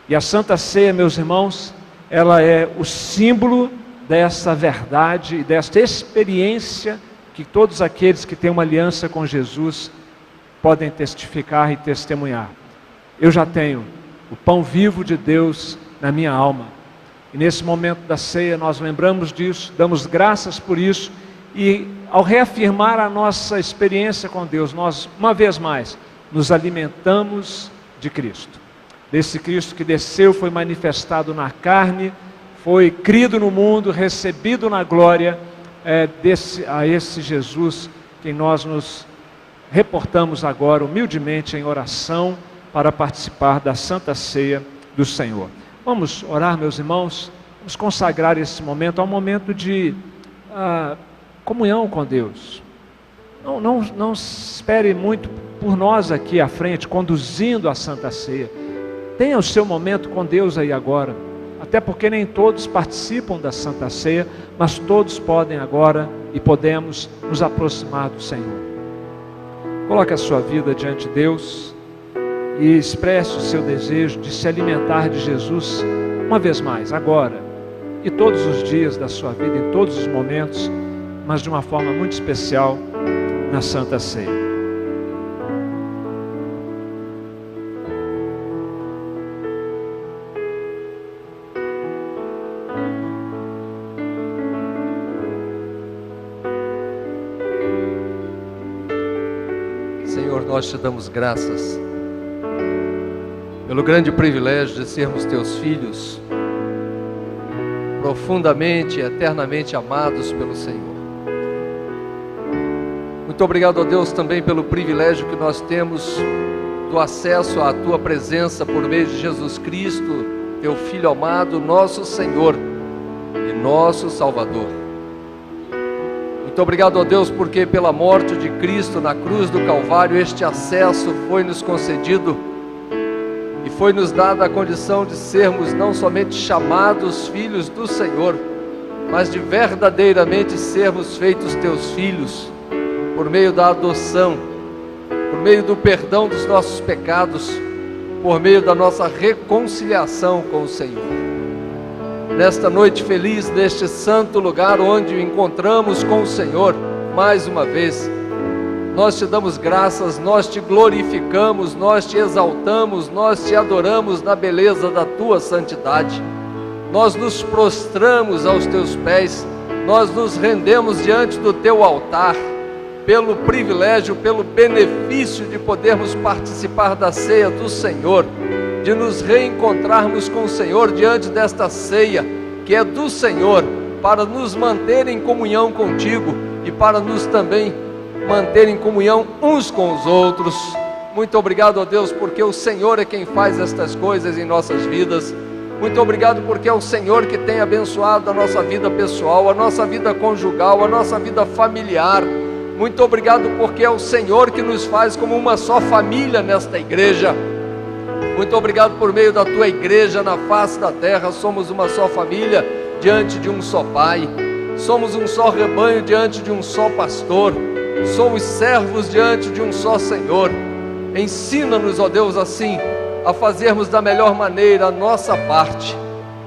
E a Santa Ceia, meus irmãos, ela é o símbolo dessa verdade e desta experiência que todos aqueles que têm uma aliança com Jesus podem testificar e testemunhar. Eu já tenho o pão vivo de Deus na minha alma. E nesse momento da ceia nós lembramos disso, damos graças por isso, e ao reafirmar a nossa experiência com Deus, nós, uma vez mais, nos alimentamos de Cristo. Desse Cristo que desceu, foi manifestado na carne, foi crido no mundo, recebido na glória, a esse Jesus que nós nos reportamos agora humildemente em oração para participar da Santa Ceia do Senhor. Vamos orar, meus irmãos, vamos consagrar esse momento a um momento de comunhão com Deus. Não espere muito por nós aqui à frente, conduzindo a Santa Ceia. Tenha o seu momento com Deus aí agora, até porque nem todos participam da Santa Ceia, mas todos podem agora e podemos nos aproximar do Senhor. Coloque a sua vida diante de Deus e expresse o seu desejo de se alimentar de Jesus uma vez mais, agora e todos os dias da sua vida, em todos os momentos, mas de uma forma muito especial na Santa Ceia. Senhor, nós te damos graças pelo grande privilégio de sermos teus filhos, profundamente e eternamente amados pelo Senhor. Muito obrigado a Deus também pelo privilégio que nós temos do acesso à tua presença por meio de Jesus Cristo, teu Filho amado, nosso Senhor e nosso Salvador. Muito obrigado a Deus porque pela morte de Cristo na cruz do Calvário este acesso foi nos concedido e foi nos dada a condição de sermos não somente chamados filhos do Senhor, mas de verdadeiramente sermos feitos teus filhos por meio da adoção, por meio do perdão dos nossos pecados, por meio da nossa reconciliação com o Senhor. Nesta noite feliz, neste santo lugar onde o encontramos com o Senhor, mais uma vez, nós te damos graças, nós te glorificamos, nós te exaltamos, nós te adoramos na beleza da tua santidade. Nós nos prostramos aos teus pés, nós nos rendemos diante do teu altar, pelo privilégio, pelo benefício de podermos participar da ceia do Senhor, de nos reencontrarmos com o Senhor diante desta ceia, que é do Senhor, para nos manter em comunhão contigo e para nos também manter em comunhão uns com os outros. Muito obrigado a Deus, porque o Senhor é quem faz estas coisas em nossas vidas. Muito obrigado porque é o Senhor que tem abençoado a nossa vida pessoal, a nossa vida conjugal, a nossa vida familiar. Muito obrigado porque é o Senhor que nos faz como uma só família nesta igreja. Muito obrigado por meio da tua igreja na face da terra, somos uma só família diante de um só Pai, somos um só rebanho diante de um só pastor, somos servos diante de um só Senhor. Ensina-nos, ó Deus, assim, a fazermos da melhor maneira a nossa parte,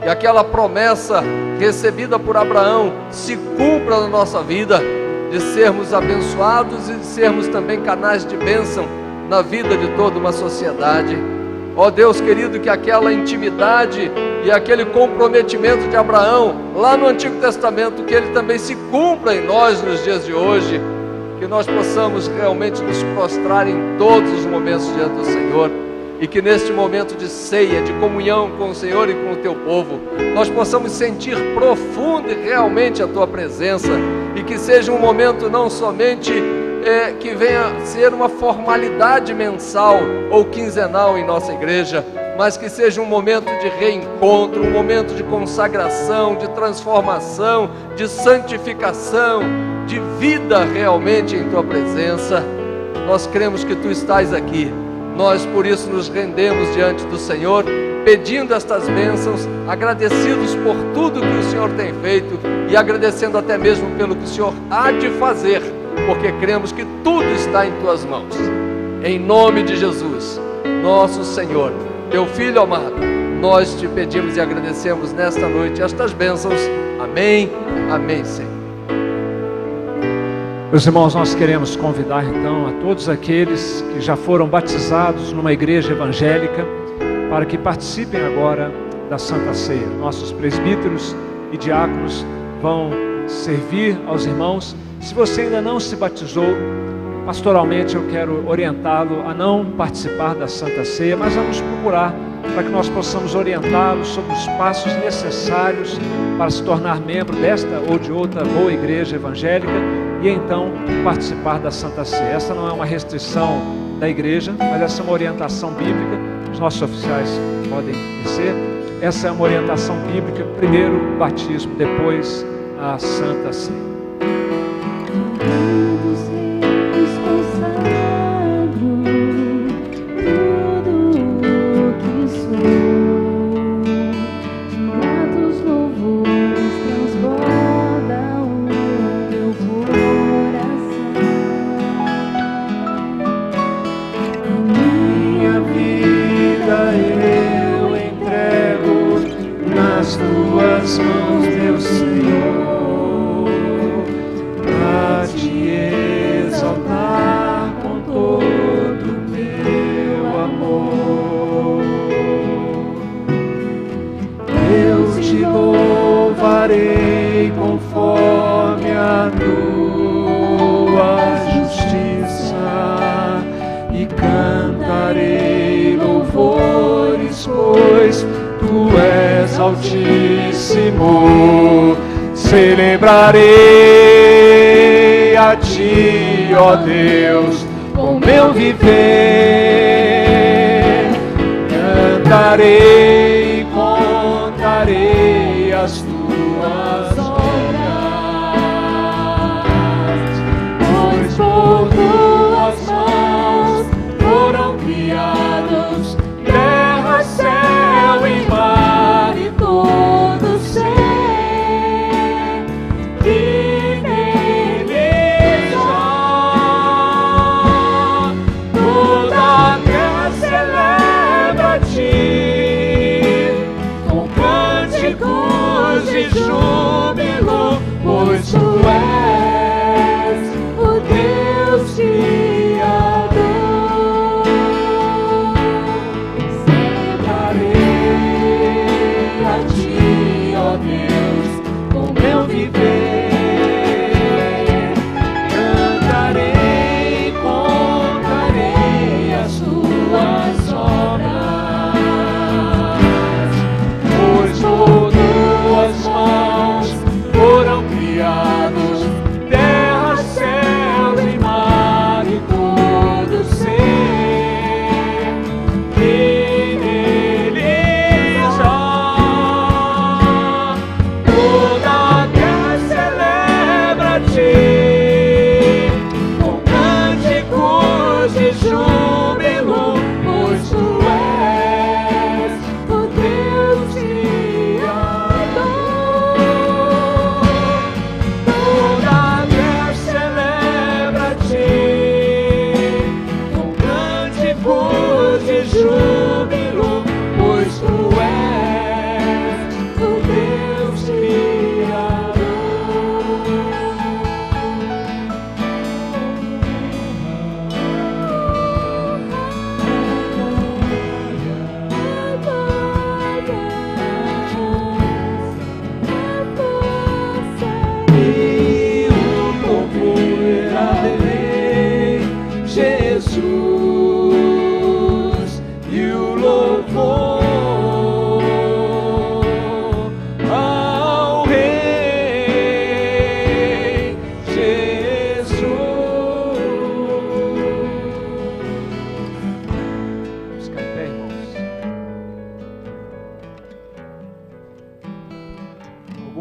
e aquela promessa recebida por Abraão se cumpra na nossa vida, de sermos abençoados e de sermos também canais de bênção na vida de toda uma sociedade. Ó Deus querido, que aquela intimidade e aquele comprometimento de Abraão lá no Antigo Testamento, que ele também se cumpra em nós nos dias de hoje, que nós possamos realmente nos prostrar em todos os momentos diante do Senhor, e que neste momento de ceia, de comunhão com o Senhor e com o Teu povo, nós possamos sentir profunda e realmente a Tua presença, e que seja um momento não somente que venha ser uma formalidade mensal ou quinzenal em nossa igreja, mas que seja um momento de reencontro, um momento de consagração, de transformação, de santificação, de vida realmente em Tua presença. Nós cremos que Tu estás aqui. Nós por isso nos rendemos diante do Senhor, pedindo estas bênçãos, agradecidos por tudo que o Senhor tem feito e agradecendo até mesmo pelo que o Senhor há de fazer, porque cremos que tudo está em Tuas mãos. Em nome de Jesus, nosso Senhor, Teu Filho amado, nós Te pedimos e agradecemos nesta noite estas bênçãos. Amém, amém, Senhor. Meus irmãos, nós queremos convidar então a todos aqueles que já foram batizados numa igreja evangélica para que participem agora da Santa Ceia. Nossos presbíteros e diáconos vão servir aos irmãos. Se você ainda não se batizou, pastoralmente eu quero orientá-lo a não participar da Santa Ceia, mas vamos procurar para que nós possamos orientá-lo sobre os passos necessários para se tornar membro desta ou de outra boa igreja evangélica e então participar da Santa Ceia. Essa não é uma restrição da igreja, mas essa é uma orientação bíblica. Os nossos oficiais podem descer. Essa é uma orientação bíblica: primeiro o batismo, depois a Santa Ceia. Tuas mãos, meu Senhor, a Te exaltar com todo Teu amor. Eu Te louvarei conforme a Tua justiça e cantarei louvores, pois Tu és Altíssimo. Celebrarei a Ti, ó Deus, com meu viver. Cantarei e contarei as Tuas obras, pois por Tuas mãos foram criados terra, céu e mar e todo ser que neles há. Toda a terra celebra a Ti com cânticos de júbilo, pois Tu és o Deus Criador. Celebrarei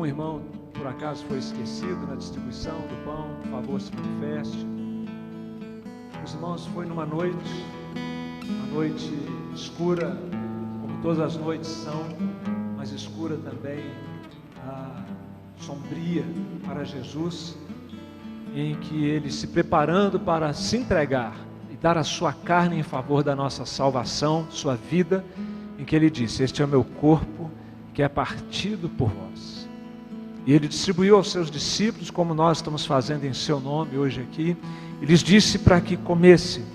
algum irmão, por acaso, foi esquecido na distribuição do pão, por favor, se manifeste. Os irmãos, foi numa noite, uma noite escura, como todas as noites são, mas escura também, sombria para Jesus, em que ele se preparando para se entregar e dar a sua carne em favor da nossa salvação, sua vida, em que ele disse: este é o meu corpo que é partido por vós. E ele distribuiu aos seus discípulos, como nós estamos fazendo em seu nome hoje aqui, e lhes disse para que comesse.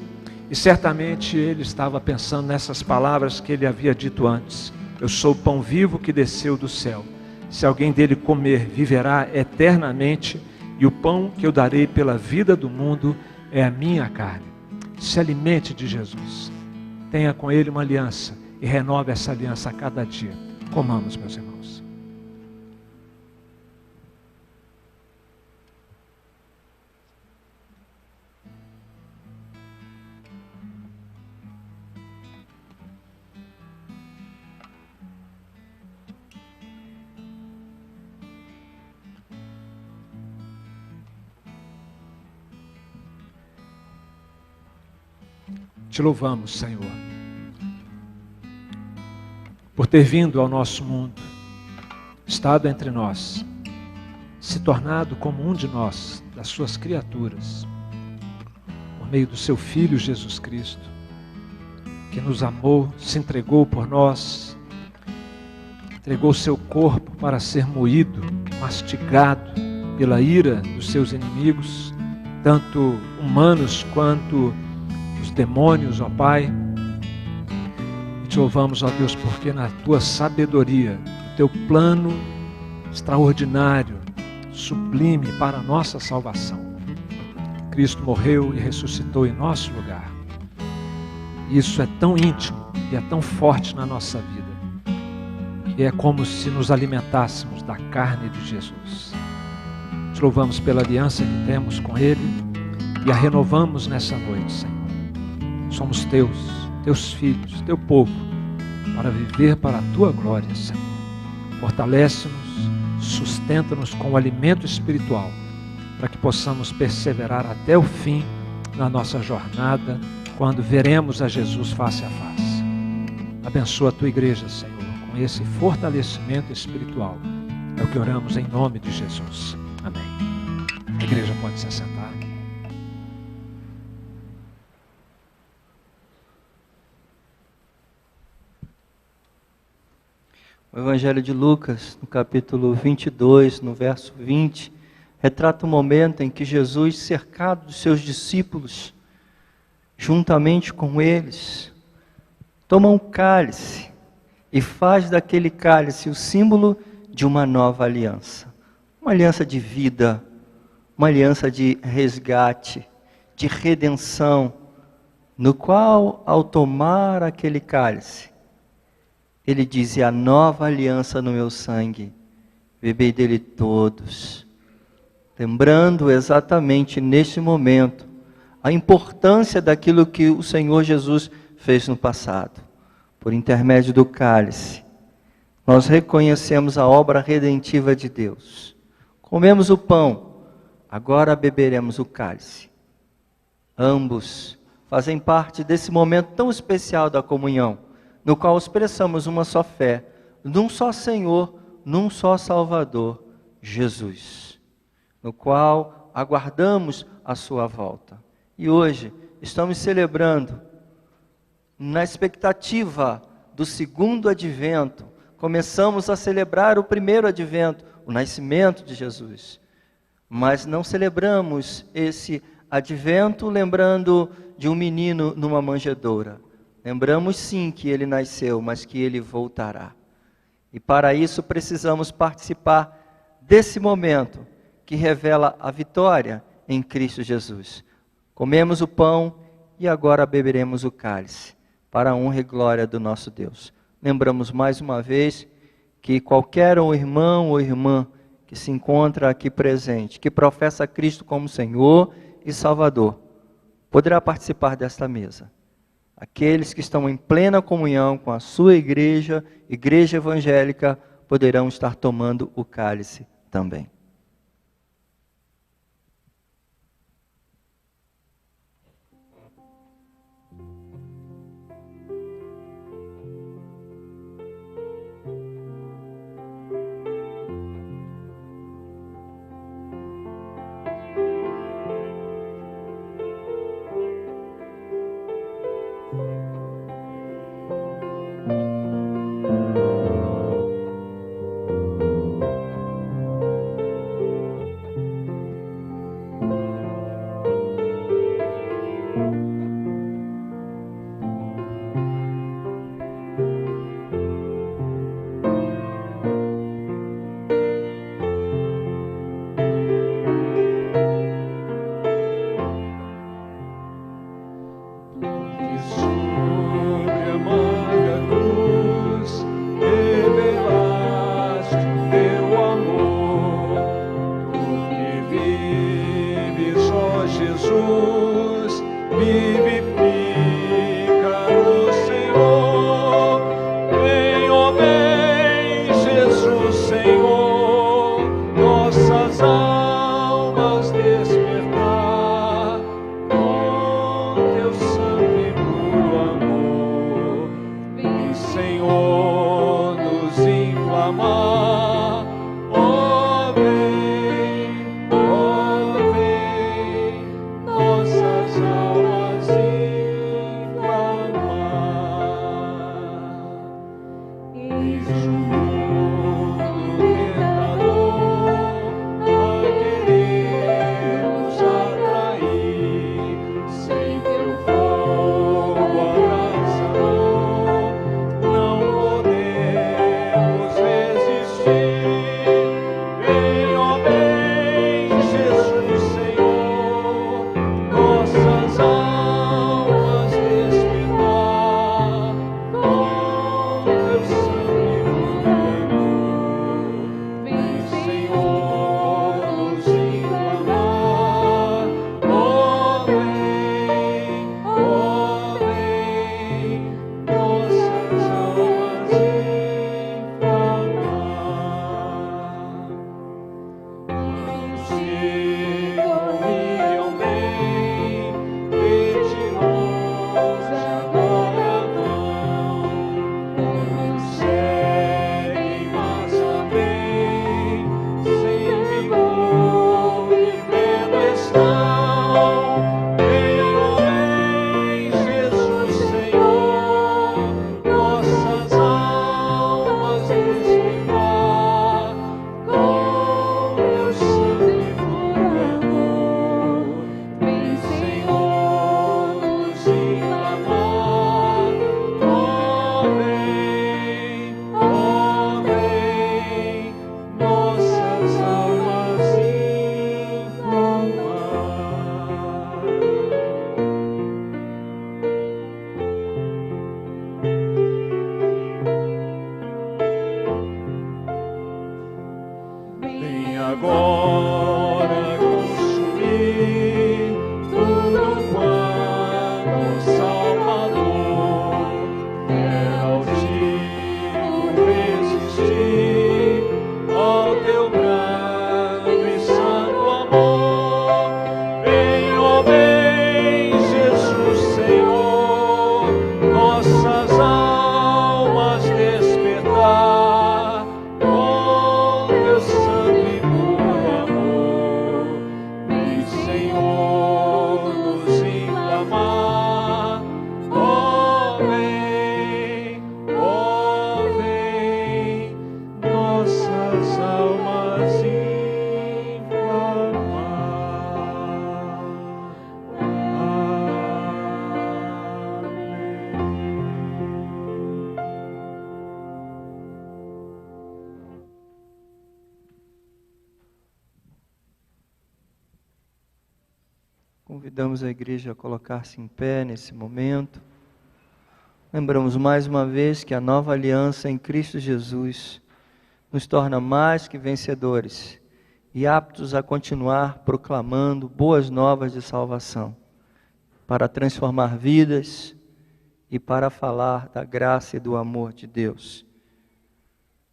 E certamente ele estava pensando nessas palavras que ele havia dito antes: eu sou o pão vivo que desceu do céu. Se alguém dele comer, viverá eternamente, e o pão que eu darei pela vida do mundo é a minha carne. Se alimente de Jesus. Tenha com ele uma aliança e renove essa aliança a cada dia. Comamos, meus irmãos. Te louvamos, Senhor, por ter vindo ao nosso mundo, estado entre nós, se tornado como um de nós, das suas criaturas, por meio do seu Filho Jesus Cristo, que nos amou, se entregou por nós, entregou seu corpo para ser moído, mastigado pela ira dos seus inimigos, tanto humanos quanto os demônios, ó Pai. E te louvamos, ó Deus, porque na tua sabedoria, no teu plano extraordinário, sublime para a nossa salvação, Cristo morreu e ressuscitou em nosso lugar. E isso é tão íntimo e é tão forte na nossa vida, que é como se nos alimentássemos da carne de Jesus. Te louvamos pela aliança que temos com Ele e a renovamos nessa noite, Senhor. Somos teus filhos, teu povo, para viver para a tua glória, Senhor. Fortalece-nos, sustenta-nos com o alimento espiritual, para que possamos perseverar até o fim na nossa jornada, quando veremos a Jesus face a face. Abençoa a tua igreja, Senhor, com esse fortalecimento espiritual. É o que oramos em nome de Jesus. Amém. A igreja pode se assentar. O Evangelho de Lucas, no capítulo 22, no verso 20, retrata o momento em que Jesus, cercado dos seus discípulos, juntamente com eles, toma um cálice e faz daquele cálice o símbolo de uma nova aliança. Uma aliança de vida, uma aliança de resgate, de redenção, no qual, ao tomar aquele cálice, ele diz: a nova aliança no meu sangue, bebei dele todos. Lembrando exatamente neste momento a importância daquilo que o Senhor Jesus fez no passado. Por intermédio do cálice, nós reconhecemos a obra redentiva de Deus. Comemos o pão, agora beberemos o cálice. Ambos fazem parte desse momento tão especial da comunhão, no qual expressamos uma só fé, num só Senhor, num só Salvador, Jesus, no qual aguardamos a sua volta. E hoje estamos celebrando, na expectativa do segundo advento, começamos a celebrar o primeiro advento, o nascimento de Jesus. Mas não celebramos esse advento lembrando de um menino numa manjedoura. Lembramos sim que ele nasceu, mas que ele voltará. E para isso precisamos participar desse momento que revela a vitória em Cristo Jesus. Comemos o pão e agora beberemos o cálice, para a honra e glória do nosso Deus. Lembramos mais uma vez que qualquer irmão ou irmã que se encontra aqui presente, que professa Cristo como Senhor e Salvador, poderá participar desta mesa. Aqueles que estão em plena comunhão com a sua igreja, igreja evangélica, poderão estar tomando o cálice também. Convidamos a igreja a colocar-se em pé nesse momento. Lembramos mais uma vez que a nova aliança em Cristo Jesus nos torna mais que vencedores e aptos a continuar proclamando boas novas de salvação, para transformar vidas e para falar da graça e do amor de Deus.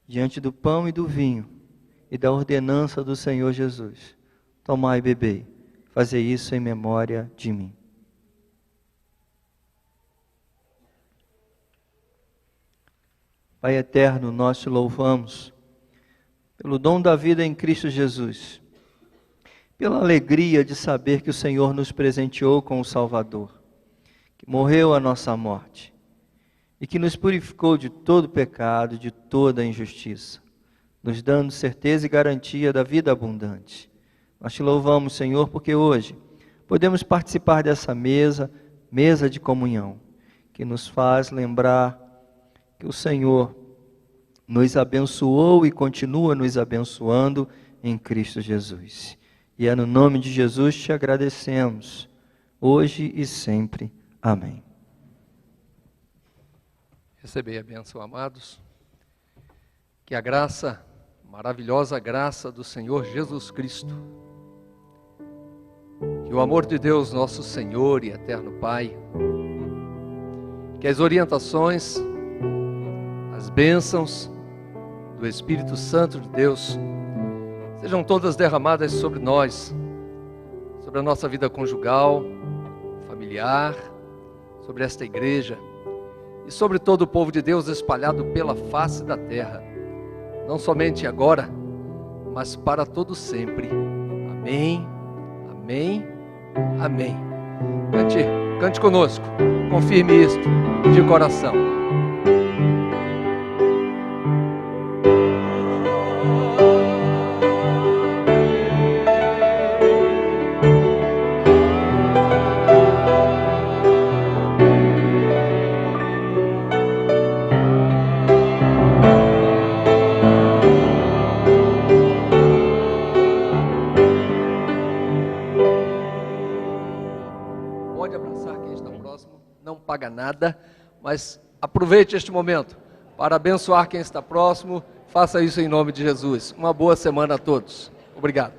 diante do pão e do vinho e da ordenança do Senhor Jesus. Tomai e bebei, fazei isso em memória de mim. Pai eterno, nós te louvamos pelo dom da vida em Cristo Jesus, pela alegria de saber que o Senhor nos presenteou com o Salvador, que morreu a nossa morte e que nos purificou de todo pecado, de toda injustiça, nos dando certeza e garantia da vida abundante. Nós te louvamos, Senhor, porque hoje podemos participar dessa mesa de comunhão, que nos faz lembrar que o Senhor nos abençoou e continua nos abençoando em Cristo Jesus. E é no nome de Jesus te agradecemos, hoje e sempre. Amém. Recebei a bênção, amados. Que a graça, maravilhosa graça do Senhor Jesus Cristo, que o amor de Deus, nosso Senhor e eterno Pai, que as orientações, as bênçãos do Espírito Santo de Deus sejam todas derramadas sobre nós, sobre a nossa vida conjugal, familiar, sobre esta igreja e sobre todo o povo de Deus espalhado pela face da terra, não somente agora, mas para todo sempre. Amém, amém, amém. Cante conosco, confirme isto de coração. Paga nada, mas aproveite este momento para abençoar quem está próximo. Faça isso em nome de Jesus. Uma boa semana a todos. Obrigado.